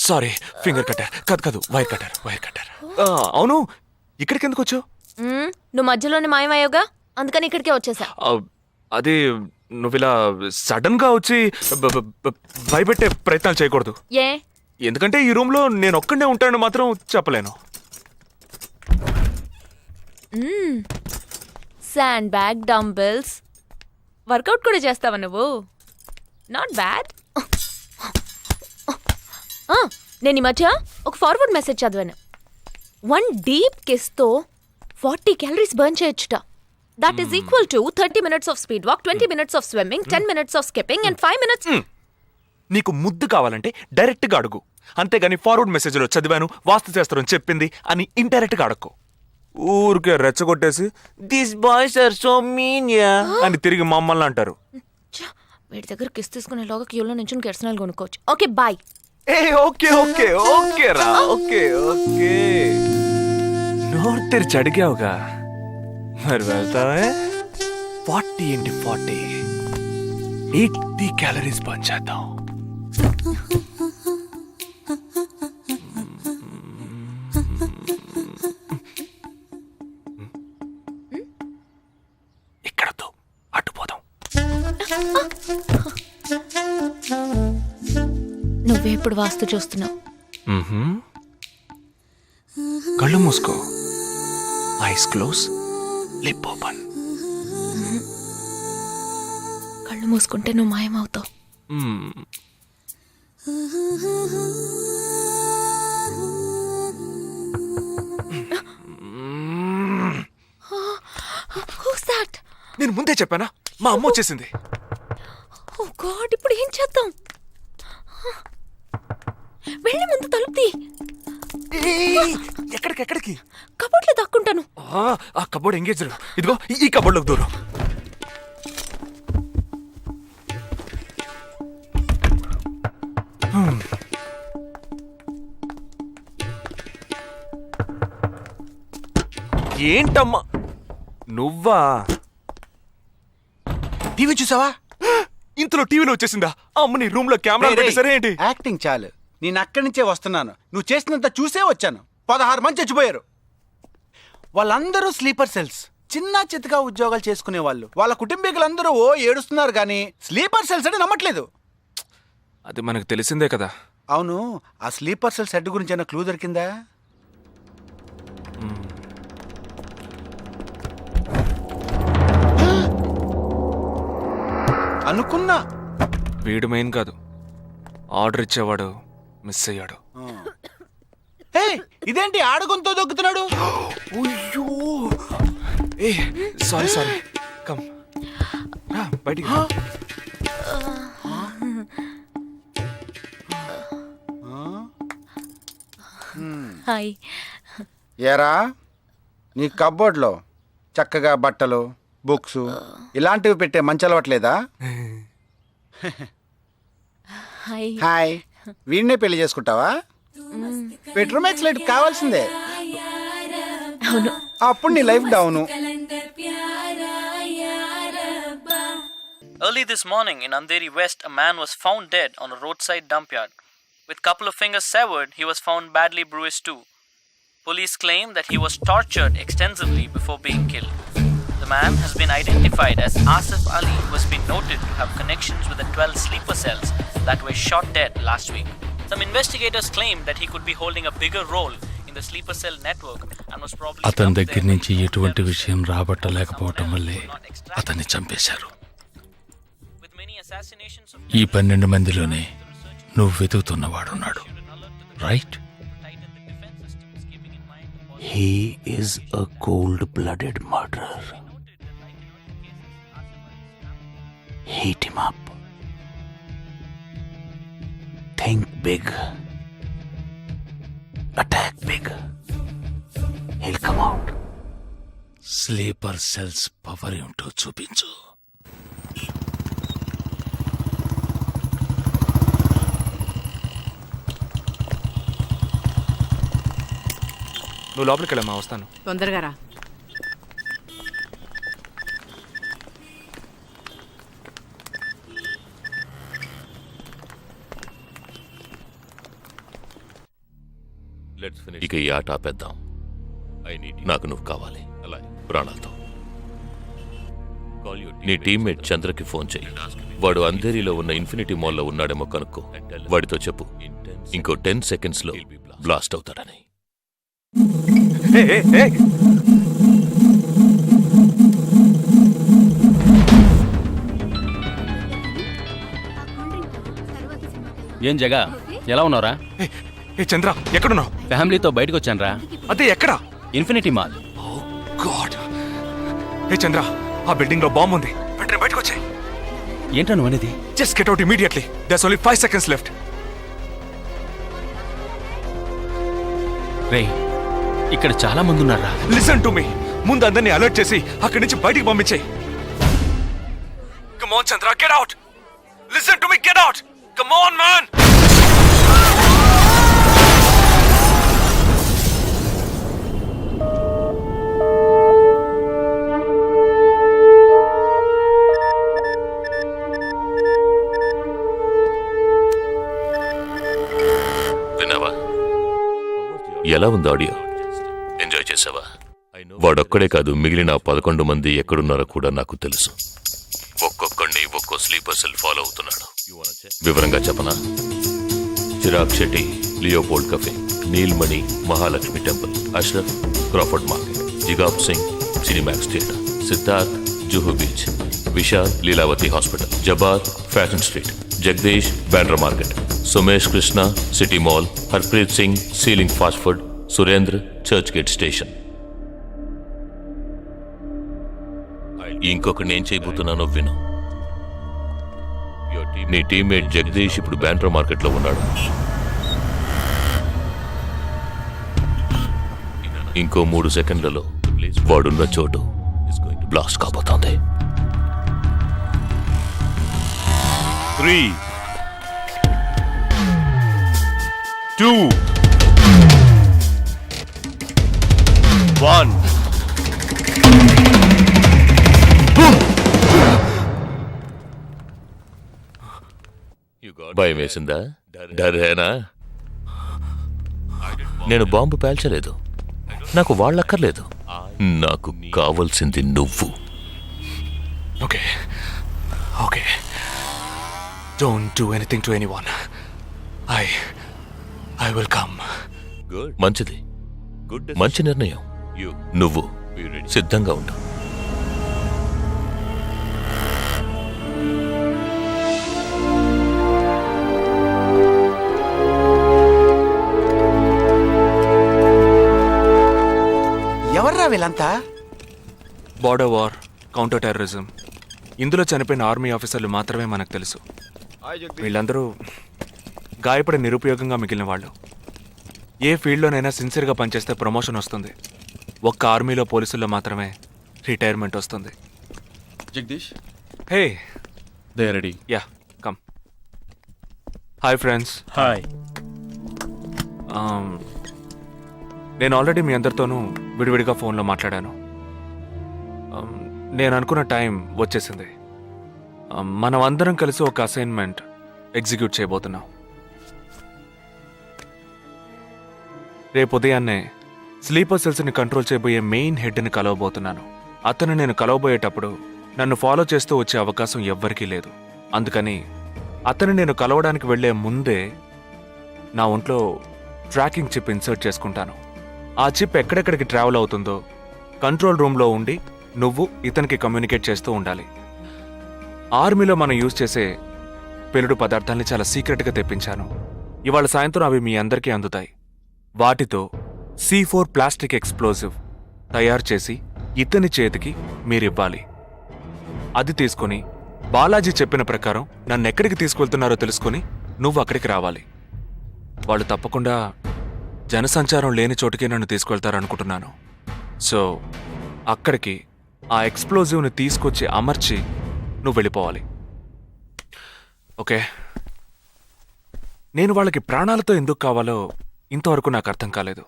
సారీ, ఫింగర్ కట్టర్ కాదు వైర్ కట్టర్. అవును, ఇక్కడికి ఎందుకు వచ్చావు? నువ్వు మధ్యలోనే మాయమయ్యోగా, అందుకని ఇక్కడికే వచ్చేసా. అది నువ్విలా సడన్ గా వచ్చి భయపెట్టే ప్రయత్నాలు చేయకూడదు. ఏ? ఎందుకంటే ఈ రూమ్ లో నేను ఒక్కడే ఉంటానని మాత్రం చెప్పలేను. శాండ్ బ్యాగ్, డంబెల్స్, వర్కౌట్ కూడా చేస్తావా నువ్వు? Not bad. నేను ఈ మధ్య ఒక ఫార్వర్డ్ మెసేజ్ చదివాను. 1 డీప్ కిస్ తో 40 క్యాలరీస్ బర్న్ చేయొచ్చుట. That is equal to 30 minutes of speed walk, 20 minutes of swimming, 10 minutes of skipping and 5 minutes. నీకు ముద్దు కావాలంటే డైరెక్ట్ గా అడుగు, అంతేగాని ఫార్వర్డ్ మెసేజ్ లో చదివాను, వాస్తు శాస్త్రం చెప్పింది అని ఇండైరెక్ట్ గా అడక్కు. ఊరికే రెచ్చగొట్టేసి this boys are so mean అని తిరిగి మమ్మల్ని అంటారు. వీడి దగ్గర కిస్ తీసుకునేలోగా క్యూలో నుంచి కెర్సనాలు కొనుక్కోవచ్చు. Okay boy. ఓకే రా, ఓకే. నోరు తెరిచి అడిగావుగా, మరి వెళ్తావే? 40 into 40 80 క్యాలరీస్ బర్న్ చేద్దాం. ఇక్కడతో అడ్డుపోదాం. నువ్వే ఇప్పుడు వాస్తు చూస్తున్నావు. కళ్ళు మూసుకో, ఐస్ క్లోజ్, లిప్ ఓపెన్. కళ్ళు మూసుకుంటే నువ్వు మాయమవుతావు. నేను ముందే చెప్పానా, మా అమ్మ వచ్చేసింది. ఓ గాడ్, ఇప్పుడు ఏం చేద్దాం? వెళ్ళి ముందు తలుపు తీ. ఎక్కడికి? కబోర్డ్లో దాక్కుంటాను. ఆ కబోర్డ్ ఎంగేజ్. ఇదిగో ఈ కబోర్డ్లోకి దూరం. ఏంటమ్మా నువ్వా? టీవీ చూసావా? ఇంతలో టీవీలో వచ్చేసిందా? అమ్మ, నీ రూమ్ లో కెమెరా పెట్టేసరే ఏంటి? యాక్టింగ్ చాలు. నేను అక్కడి నుంచే వస్తున్నాను. నువ్వు చేసినంత చూసే వచ్చాను. 16 మంది చచ్చిపోయారు. వాళ్ళందరూ స్లీపర్ సెల్స్, చిన్న చితగా ఉద్యోగాలు చేసుకునే వాళ్ళు. వాళ్ళ కుటుంబీకులందరూ ఏడుస్తున్నారు కానీ స్లీపర్ సెల్స్ అని నమ్మట్లేదు. అది మనకు తెలిసిందే కదా. అవును, ఆ స్లీపర్ సెల్స్ హెడ్ గురించి ఏమైనా క్లూ దొరికిందా? అనుకున్నా. వీడు మెయిన్ కాదు, ఆర్డర్ ఇచ్చేవాడు మిస్ అయ్యాడు. హే ఇదేంటి ఆడుగుంతో దొక్కుతున్నాడు? ఏ సారీ సారీ కమ్ బయటికి రా. హాయ్. ఏరా నీ కబ్బోర్డ్లో చక్కగా బట్టలు బుక్స్ ఇలాంటివి పెట్టే మంచి అలవట్లేదా? హాయ్. హాయ్, వీడినే పెళ్లి చేసుకుంటావా? బెడ్రూమ్ ఎక్స్లైట్ కావాల్సిందే. అవును. అప్పుడు నీ life down. Early this morning in Andheri West, a man was found dead on a roadside dump yard. With couple of fingers severed, he was found badly bruised too. Police claim that he was tortured extensively before being killed. The man has been identified as Asif Ali, who has been noted to have connections with the 12 sleeper cells that were shot dead last week. Some investigators claim that he could be holding a bigger role in the sleeper cell network and was probably అతని దగ్గర నుంచి ఎటువంటి విషయం రాబట్టలేకపోవటం వల్లే అతన్ని చంపేశారు. with many assassinations of ఈ 12 మందిలోనే నువ్వు వెతుకుతున్నవాడున్నాడు, right? He is a cold-blooded murderer. Heat him up. Think big. Attack big. He'll come out. Sleeper cells power ఏంటో చూపించు. నువ్వు లోపలికి వెళ్ళమ్మా, వస్తాను. తొందరగా రా. ఇక ఈ ఆట ఆపేద్దాం. నాకు నువ్వు కావాలి, అలా ప్రాణాలతో. నీ టీమ్మేట్ చంద్రకి ఫోన్ చెయ్యి. వాడు అంధేరిలో ఉన్న ఇన్ఫినిటీ మాల్లో ఉన్నాడేమో కనుక్కో. వాడితో చెప్పు ఇంకో 10 seconds లో బ్లాస్ట్ అవుతాడని. ఏం జగా ఎలా ఉన్నారా? ఏ చంద్ర, ఎక్కడున్నావు? ఫ్యామిలీతో బయటకు వచ్చానరా. అదే ఎక్కడ? Infinity mall. గాడ్. ఏ చంద్ర, ఆ బిల్డింగ్ లో బాంబు ఉంది. వెంటనే బయటకు వచ్చాయి. ఏంటా నువ్వు అనేది? Just get out immediately. There's only 5 seconds left. రే, ఇక్కడ చాలా మంది ఉన్నారా. Listen to me. ముందు అందరినీ అలర్ట్ చేసి అక్కడి నుంచి బయటికి పంపించేయి. Come on Chandra, get out. Listen to me, get out. Come on man. విన్నావా? ఎలా ఉంది ఆడియో? ఎంజాయ్ చేసావా? వాడొక్కడే కాదు, మిగిలిన 11 మంది ఎక్కడున్నారో కూడా నాకు తెలుసు. ఒక్కొక్కడిని ఒక్కో స్లీపర్ సెల్ ఫాలో అవుతున్నాడు. వివరంగా చెప్పనా? Chirag Shetty, Leopold cafe, Neelmani, Mahalakshmi temple, Ashraf, Crawford market, Jigab Singh, Cinemax theatre, Siddharth, Juhu beach, Vishal, Lilavati hospital, Jabbar, fashion street, Jagdish, Bandra market, Sumesh Krishna, city mall, Harpreet Singh, ceiling fast food, Surendra, Churchgate station. ఇంకొకటి నేను చేయబోతున్నానో విను. నీ టీమ్మేట్ జగదీష్ ఇప్పుడు బ్యాండ్రా మార్కెట్ లో ఉన్నాడు. ఇంకో 3 సెకండ్లలో వాడున్న చోటు బ్లాస్ట్ కాబోతోంది. 3, 2, 1. భయం వేసిందా? డరేనా? నేను బాంబు పేల్చలేదు. నాకు వాళ్ళక్కర్లేదు. నాకు కావలసింది నువ్వు. Okay okay, don't do anything to anyone. I will come. మంచిది, మంచి నిర్ణయం. నువ్వు సిద్ధంగా ఉండు. వీళ్ళంతా? బార్డర్ వార్, కౌంటర్ టెర్రరిజం, ఇందులో చనిపోయిన ఆర్మీ ఆఫీసర్లు మాత్రమే మనకు తెలుసు. వీళ్ళందరూ గాయపడి నిరుపయోగంగా మిగిలిన వాళ్ళు. ఏ ఫీల్డ్లోనైనా సిన్సియర్గా పనిచేస్తే ప్రమోషన్ వస్తుంది. ఒక్క ఆర్మీలో పోలీసుల్లో మాత్రమే రిటైర్మెంట్ వస్తుంది. Jagdish, hey, they are ready. Yeah, come. Hi friends. Hi. నేను ఆల్రెడీ మీ అందరితోనూ విడివిడిగా ఫోన్లో మాట్లాడాను. నేను అనుకున్న టైం వచ్చేసింది. మనం అందరం కలిసి ఒక అసైన్మెంట్ ఎగ్జిక్యూట్ చేయబోతున్నాం. రేపు ఉదయాన్నే స్లీపర్ సెల్స్ని కంట్రోల్ చేయబోయే మెయిన్ హెడ్ని కలవబోతున్నాను. అతను నేను కలవబోయేటప్పుడు నన్ను ఫాలో చేస్తూ వచ్చే అవకాశం ఎవ్వరికీ లేదు. అందుకని అతను నేను కలవడానికి వెళ్లే ముందే నా ఒంట్లో ట్రాకింగ్ చిప్ ఇన్సర్ట్ చేసుకుంటాను. ఆ చిప్ ఎక్కడెక్కడికి ట్రావెల్ అవుతుందో కంట్రోల్ రూమ్లో ఉండి నువ్వు ఇతనికి కమ్యూనికేట్ చేస్తూ ఉండాలి. ఆర్మీలో మనం యూజ్ చేసే పెలుడు పదార్థాల్ని చాలా సీక్రెట్గా తెప్పించాను. ఇవాళ సాయంత్రం అవి మీ అందరికీ అందుతాయి. వాటితో C4 ప్లాస్టిక్ ఎక్స్ప్లోజివ్ తయారు చేసి ఇతని చేతికి మీరివ్వాలి. అది తీసుకుని బాలాజీ చెప్పిన ప్రకారం నన్ను ఎక్కడికి తీసుకెళ్తున్నారో తెలుసుకుని నువ్వు అక్కడికి రావాలి. వాళ్ళు తప్పకుండా జనసంచారం లేని చోటుకి నన్ను తీసుకెళ్తారనుకుంటున్నాను. సో అక్కడికి ఆ ఎక్స్ప్లోజివ్ని తీసుకొచ్చి అమర్చి నువ్వు వెళ్ళిపోవాలి. ఓకే? నేను వాళ్ళకి ప్రాణాలతో ఎందుకు కావాలో ఇంతవరకు నాకు అర్థం కాలేదు.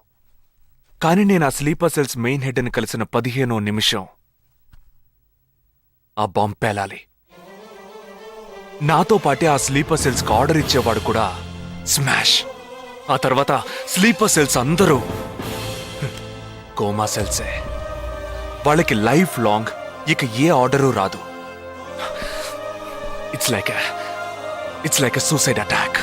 కానీ నేను ఆ స్లీపర్ సెల్స్ మెయిన్ హెడ్ని కలిసిన 15వ నిమిషం ఆ బాంబ్ పేలాలి. నాతో పాటే ఆ స్లీపర్ సెల్స్కి ఆర్డర్ ఇచ్చేవాడు కూడా స్మాష్. ఆ తర్వాత స్లీపర్ సెల్స్ అందరూ కోమా సెల్సే. వాళ్ళకి లైఫ్ లాంగ్ ఇక ఏ ఆర్డరు రాదు. It's like a suicide attack.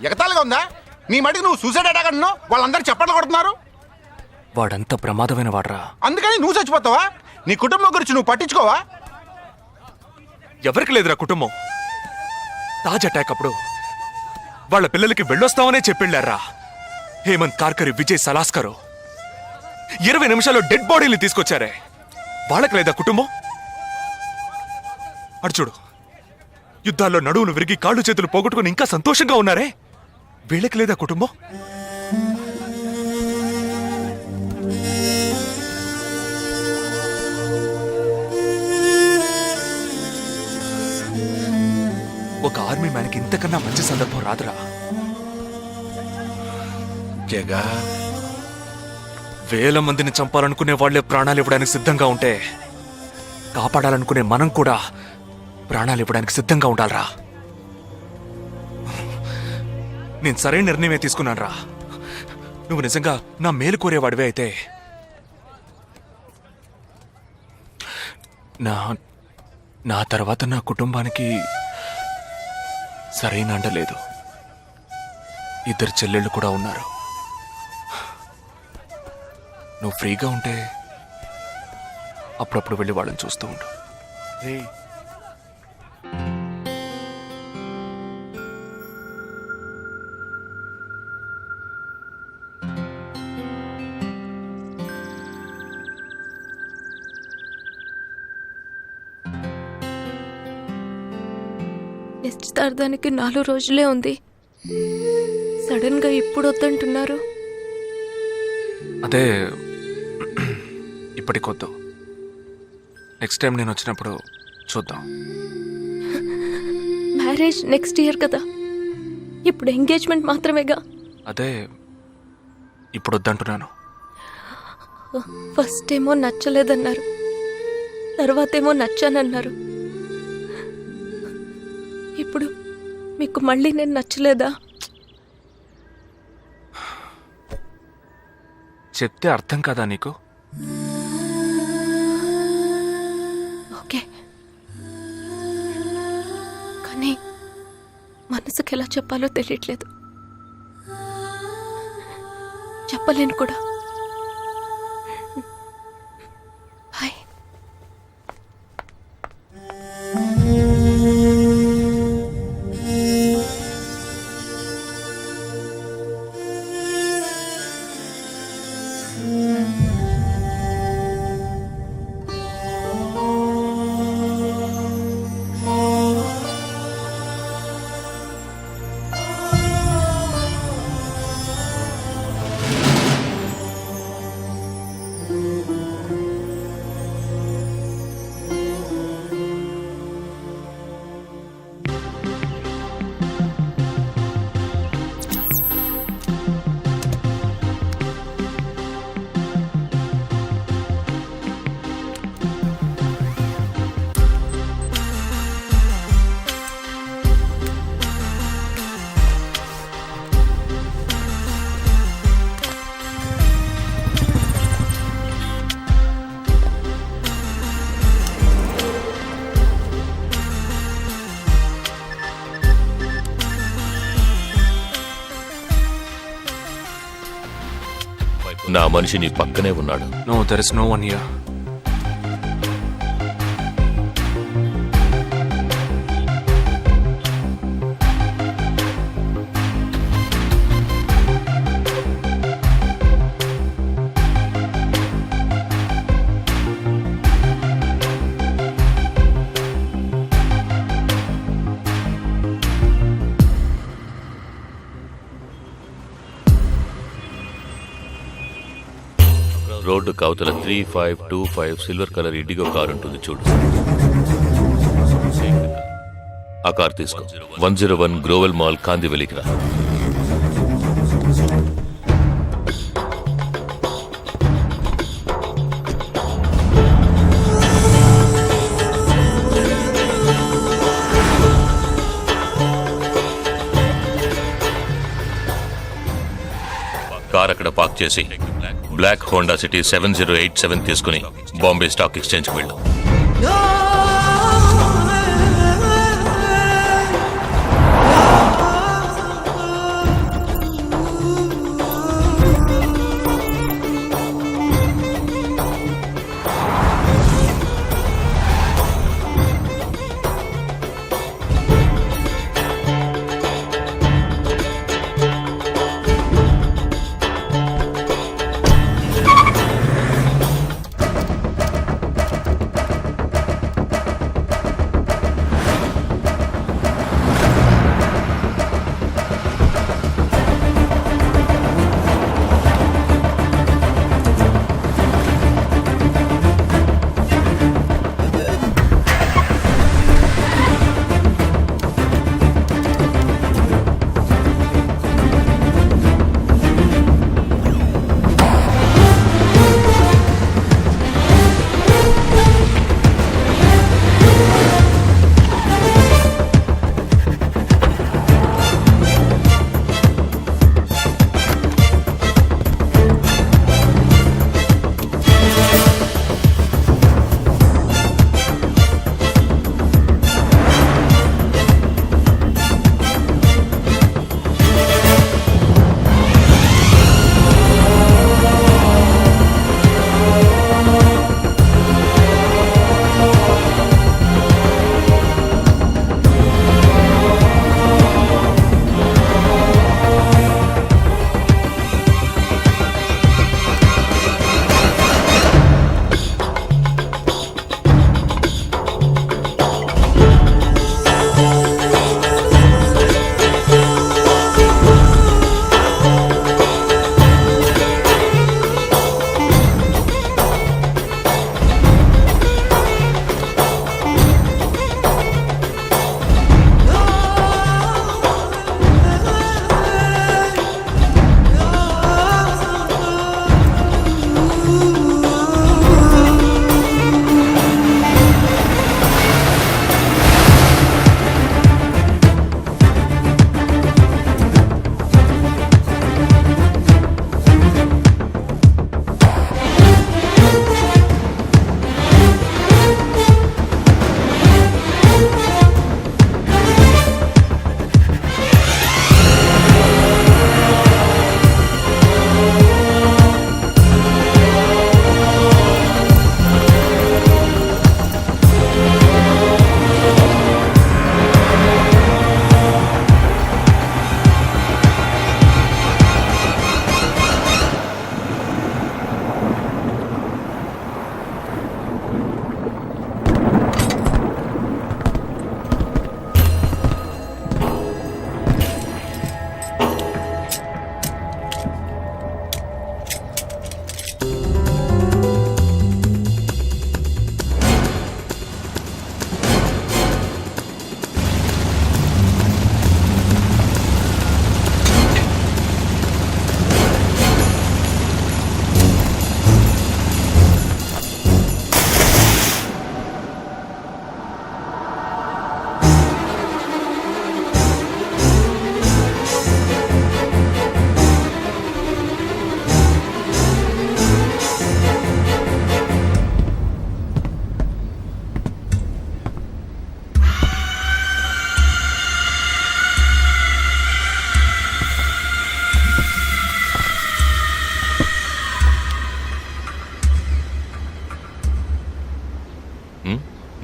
ఎగతాళిగా ఉందా? నీ మటుకు నువ్వు సూసైడ్ అటాక్ అంటున్నావు, వాళ్ళందరూ చప్పట్లు కొడుతున్నారు. వాడంత ప్రమాదమైన వాడ్రా. అందుకని నువ్వు చచ్చిపోతావా? నీ కుటుంబం గురించి నువ్వు పట్టించుకోవా? ఎవరికి లేదురా కుటుంబం. తాజ్ అటాక్ అప్పుడు వాళ్ళ పిల్లలకి వెళ్ళొస్తామనే చెప్పెళ్ళారా. హేమంత్ కార్కరి, విజయ్ సలాస్కరు 20 నిమిషాల్లో డెడ్ బాడీని తీసుకొచ్చారే. వాళ్ళకి లేదా కుటుంబం? అడు చూడు, యుద్ధాల్లో నడువును విరిగి కాళ్ళు చేతులు పోగొట్టుకుని ఇంకా సంతోషంగా ఉన్నారే. వీళ్ళకి లేదా కుటుంబం? ఒక ఆర్మీ మ్యాన్కి ఇంతకన్నా మంచి సందర్భం రాదురా. జగా, వేల మందిని చంపాలనుకునే వాళ్లే ప్రాణాలు ఇవ్వడానికి సిద్ధంగా ఉంటే కాపాడాలనుకునే మనం కూడా ప్రాణాలు ఇవ్వడానికి సిద్ధంగా ఉండాలరా. నేను సరైన నిర్ణయమే తీసుకున్నానురా. నువ్వు నిజంగా నా మేలు కోరేవాడివే అయితే నా తర్వాత నా కుటుంబానికి సరైన అండ లేదు. 2 చెల్లెళ్ళు కూడా ఉన్నారు. నువ్వు ఫ్రీగా ఉంటే అప్పుడప్పుడు వెళ్ళి వాళ్ళని చూస్తూ ఉండు. నిశ్చితార్థానికి 4 రోజులే ఉంది. సడన్ గా ఇప్పుడు వద్దంటున్నారు. అదే ఇప్పటికొద్దు. నెక్స్ట్ టైం నేను వచ్చినప్పుడు చూద్దాం. మ్యారేజ్ నెక్స్ట్ ఇయర్ కదా, ఇప్పుడు ఎంగేజ్మెంట్ మాత్రమేగా. అదే ఇప్పుడు వద్దంటున్నాను. ఫస్ట్ ఏమో నచ్చలేదన్నారు, తర్వాతేమో నచ్చానన్నారు. ఇప్పుడు మీకు మళ్ళీ నేను నచ్చలేదా? చెప్తే అర్థం కాదా నీకు? ఓకే, కానీ మనసుకి ఎలా చెప్పాలో తెలియట్లేదు. చెప్పలేను కూడా. బాయ్. నా మనిషి నీ పక్కనే ఉన్నాడు. No, there is no one here. Road కవతల 3525 సిల్వర్ కలర్ ఇండిగో కార్ ఉంటుంది చూడు. ఆ కార్ తీసుకో. 101 గ్రోవెల్ మాల్ కాందివెలికి రా. కార్ అక్కడ పార్క్ చేసి బ్లాక్ హోండా సిటీ 7087 తీసుకుని బాంబే స్టాక్ ఎక్స్చేంజ్కి వెళ్ళు.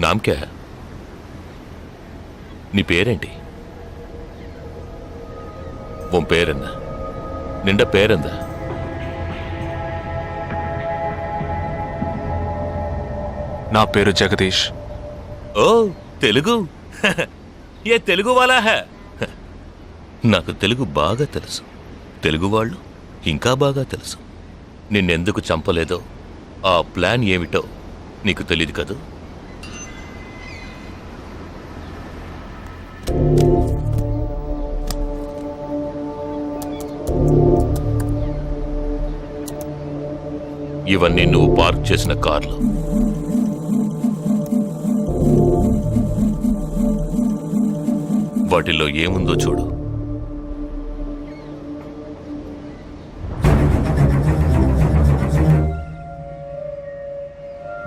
నామ్కే నీ పేరేంటి? ఉన్ పేరెన్న? నిండా పేరెందా? నా పేరు జగదీష్. ఓ తెలుగు. ఏ తెలుగు వాలా హే? నాకు తెలుగు బాగా తెలుసు. తెలుగు వాళ్ళు ఇంకా బాగా తెలుసు. నిన్నెందుకు చంపలేదో, ఆ ప్లాన్ ఏమిటో నీకు తెలియదు కదూ? ఇవన్నీ నువ్వు పార్క్ చేసిన కార్లు. వాటిల్లో ఏముందో చూడు.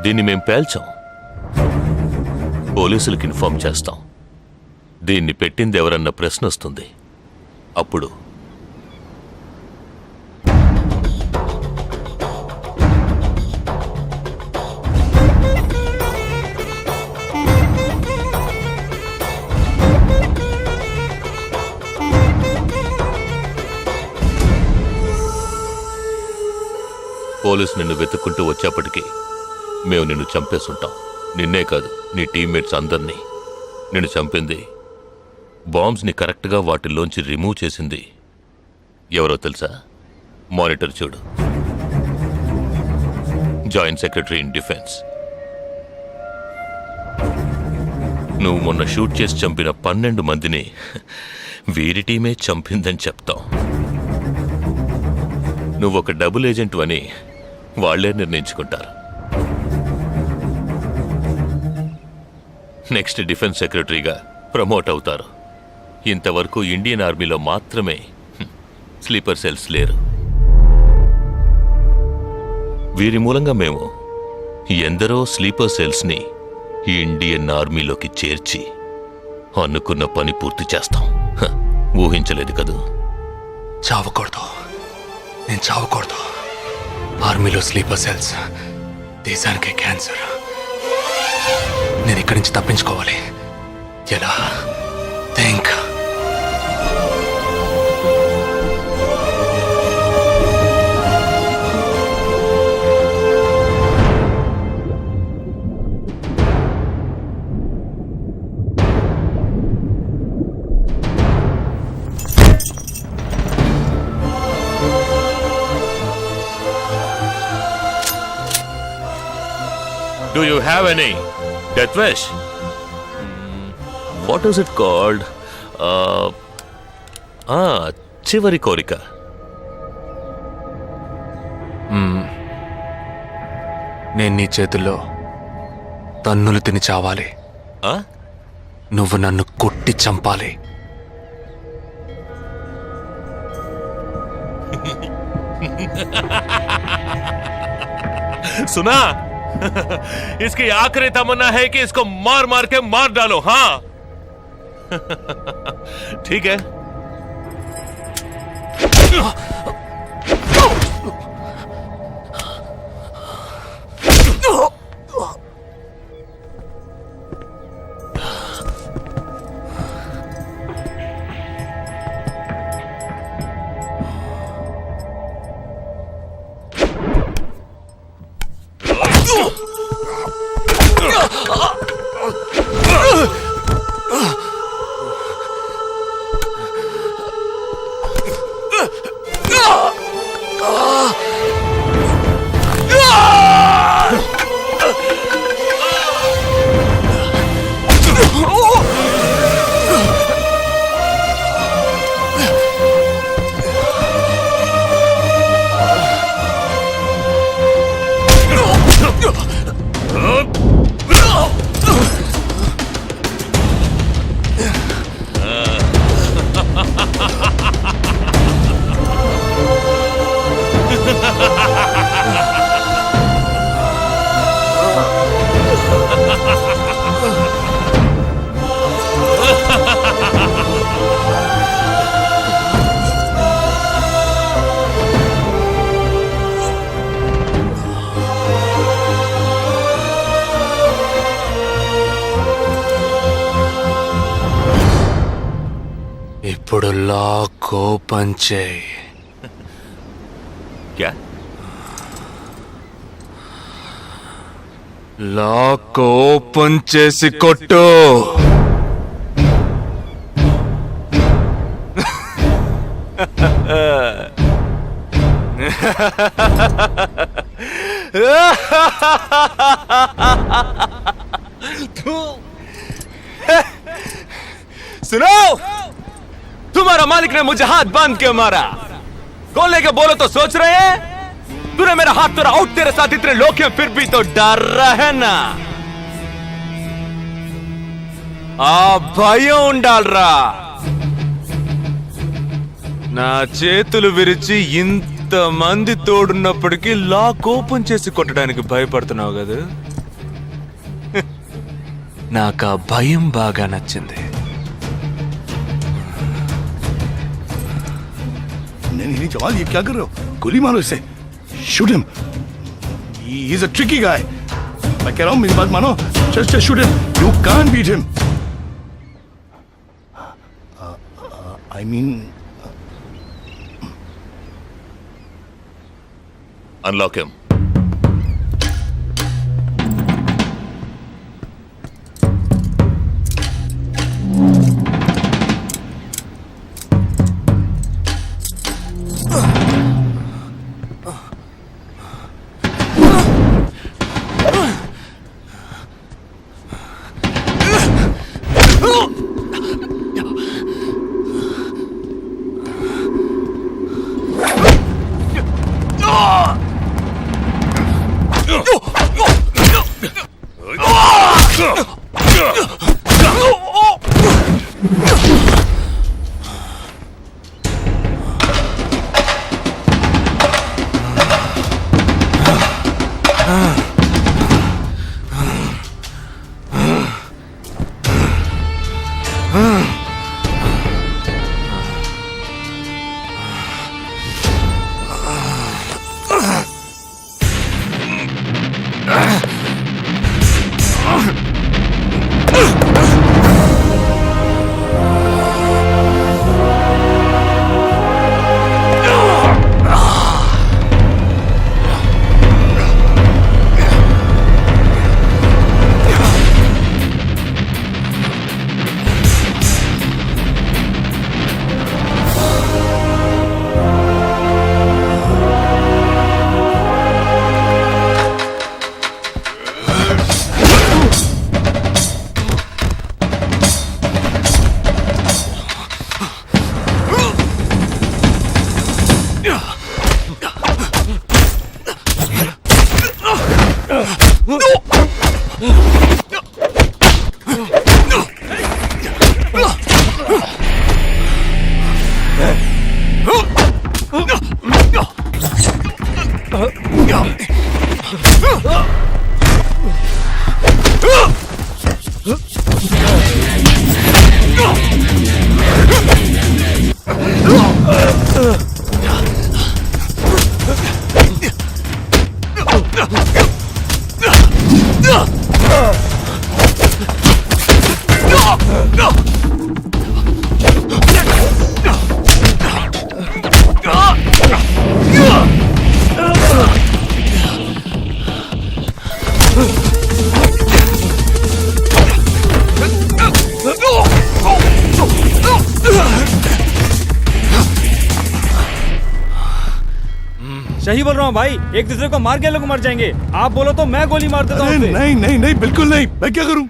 దీన్ని మేం పేల్చాం. పోలీసులకు ఇన్ఫార్మ్ చేస్తాం. దీన్ని పెట్టింది ఎవరన్న ప్రశ్న వస్తుంది. అప్పుడు పోలీసు నిన్ను వెతుక్కుంటూ వచ్చేప్పటికీ మేము నిన్ను చంపేస్తుంటాం. నిన్నే కాదు, నీ టీమ్మేట్స్ అందరినీ. నిన్ను చంపింది, బాంబ్స్ని కరెక్ట్గా వాటిల్లోంచి రిమూవ్ చేసింది ఎవరో తెలుసా? మానిటర్ చూడు. Joint secretary in defence. నువ్వు మొన్న షూట్ చేసి చంపిన 12 మందిని వీరి టీమే చంపిందని చెప్తాం. నువ్వు ఒక డబుల్ ఏజెంట్ అని వాళ్లే నిర్ణయించుకుంటారు. నెక్స్ట్ డిఫెన్స్ సెక్రటరీగా ప్రమోట్ అవుతారు. ఇంతవరకు ఇండియన్ ఆర్మీలో మాత్రమే స్లీపర్ సెల్స్ లేరు. వీరి మూలంగా మేము ఎందరో స్లీపర్ సెల్స్ని ఇండియన్ ఆర్మీలోకి చేర్చి అనుకున్న పని పూర్తి చేస్తాం. ఊహించలేదు కదూ? చావకూడదు, నేను చావకూడదు. ఆర్మీలో స్లీపర్ సెల్స్ దేశానికే క్యాన్సర్. నేను ఇక్కడి నుంచి తప్పించుకోవాలి. ఎలా? Think. Do you have any death wish? What is it called? చివరి కోరిక. నేను నీ చేతుల్లో తన్నులు తిని చావాలి. నువ్వు నన్ను కొట్టి చంపాలి. सुना? इसकी आखिरी तमन्ना है कि इसको मार मार के मार डालो. हाँ ठीक है. ఇప్పుడు లాక్ ఓపెన్ చేయి. క్యా లాక్ ఓపెన్ చేసి కొట్టు. सुनो, तुम्हारा मालिक ने मुझे हाथ बांध के मारा. कौन लेके बोलो तो सोच रहे हैं? तूने मेरा हाथ तोड़ा आउट, तेरे साथ इतने लोग हैं फिर भी तो डर रहा है ना. ఆ భయం ఉండాలరా. నా చేతులు విరిచి ఇంతమంది తోడున్నప్పటికీ లాక్ ఓపెన్ చేసి కొట్టడానికి భయపడుతున్నావు కదా. నాకు ఆ భయం బాగా నచ్చింది. नहीं जवान ये क्या कर रहे हो? गोली मारो इसे. Shoot him. He is a tricky guy. मैं कह रहा हूं मेरी बात मानो. Just shoot him. You can't beat him. I mean unlock him. सही बोल रहा हूँ भाई, एक दूसरे को मार के लोग मर जाएंगे. आप बोलो तो मैं गोली मार देता हूँ. नहीं नहीं नहीं बिल्कुल नहीं. मैं क्या करूं?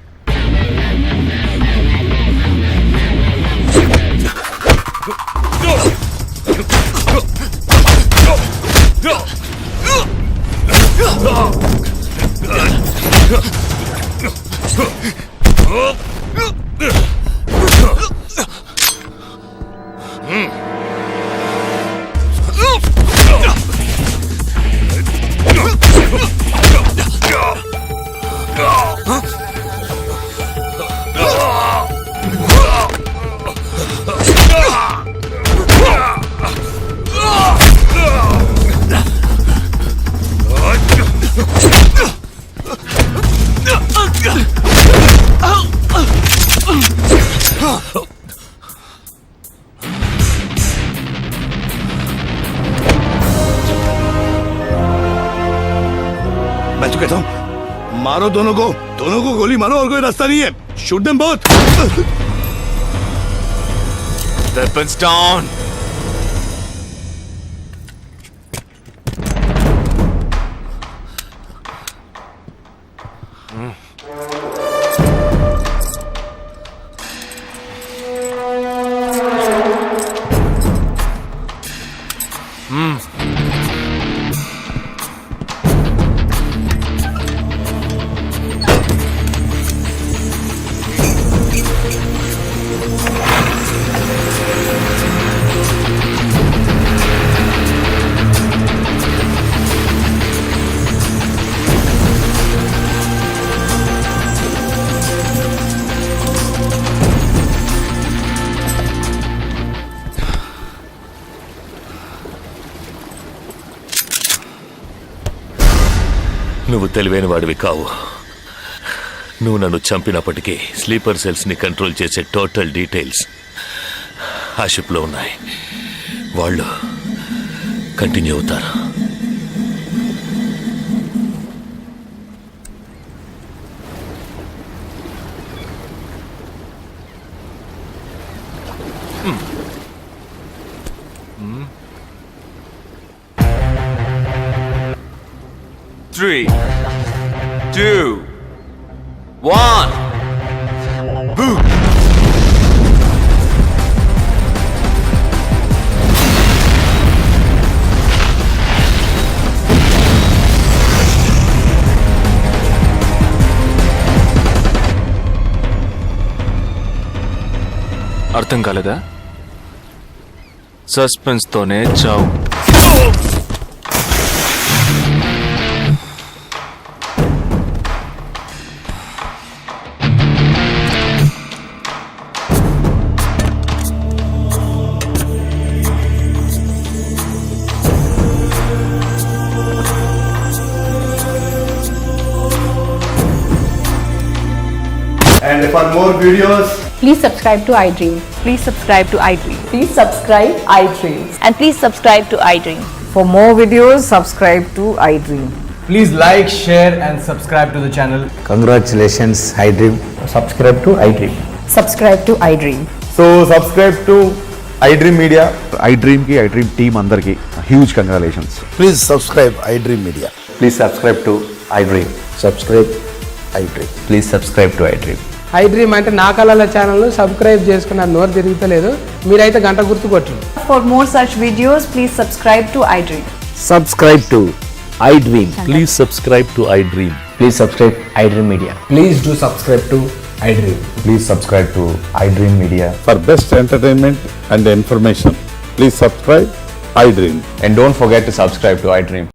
तो कहता हूँ मारो दोनों को गोली मारो और कोई रास्ता नहीं है shoot them both Weapons down. నువ్వు తెలివైన వాడివి కావు. నువ్వు నన్ను చంపినప్పటికీ స్లీపర్ సెల్స్ని కంట్రోల్ చేసే టోటల్ డీటెయిల్స్ ఆ షిప్లో ఉన్నాయి. వాళ్ళు కంటిన్యూ అవుతారు. Three, two, one. Boom. అర్థం కాలేదా? సస్పెన్స్ తోనే చావు. And for more videos Please subscribe to iDream. Please subscribe to iDream. Please subscribe iDream. And please subscribe to iDream. For more videos, subscribe to iDream. Please like, share, and subscribe to the channel. Congratulations, iDream. Subscribe to iDream. Subscribe to iDream. So subscribe to iDream Media. iDream की iDream team अंदर की huge congratulations. please subscribe iDream Media. Please subscribe to iDream. Subscribe iDream. Please subscribe to iDream. iDream అంటే నా కళల ఛానల్ను subscribe చేసుకున్న నోరు తిరుగుతలేదు. మీరైతే గంట గుర్తు కొట్టండి. For more such videos, please subscribe to iDream. Subscribe to iDream. Please subscribe to I dream. Please subscribe iDream Media. Please do subscribe to iDream. Please subscribe to iDream Media. For best entertainment and information, please subscribe iDream. And don't forget to subscribe to iDream.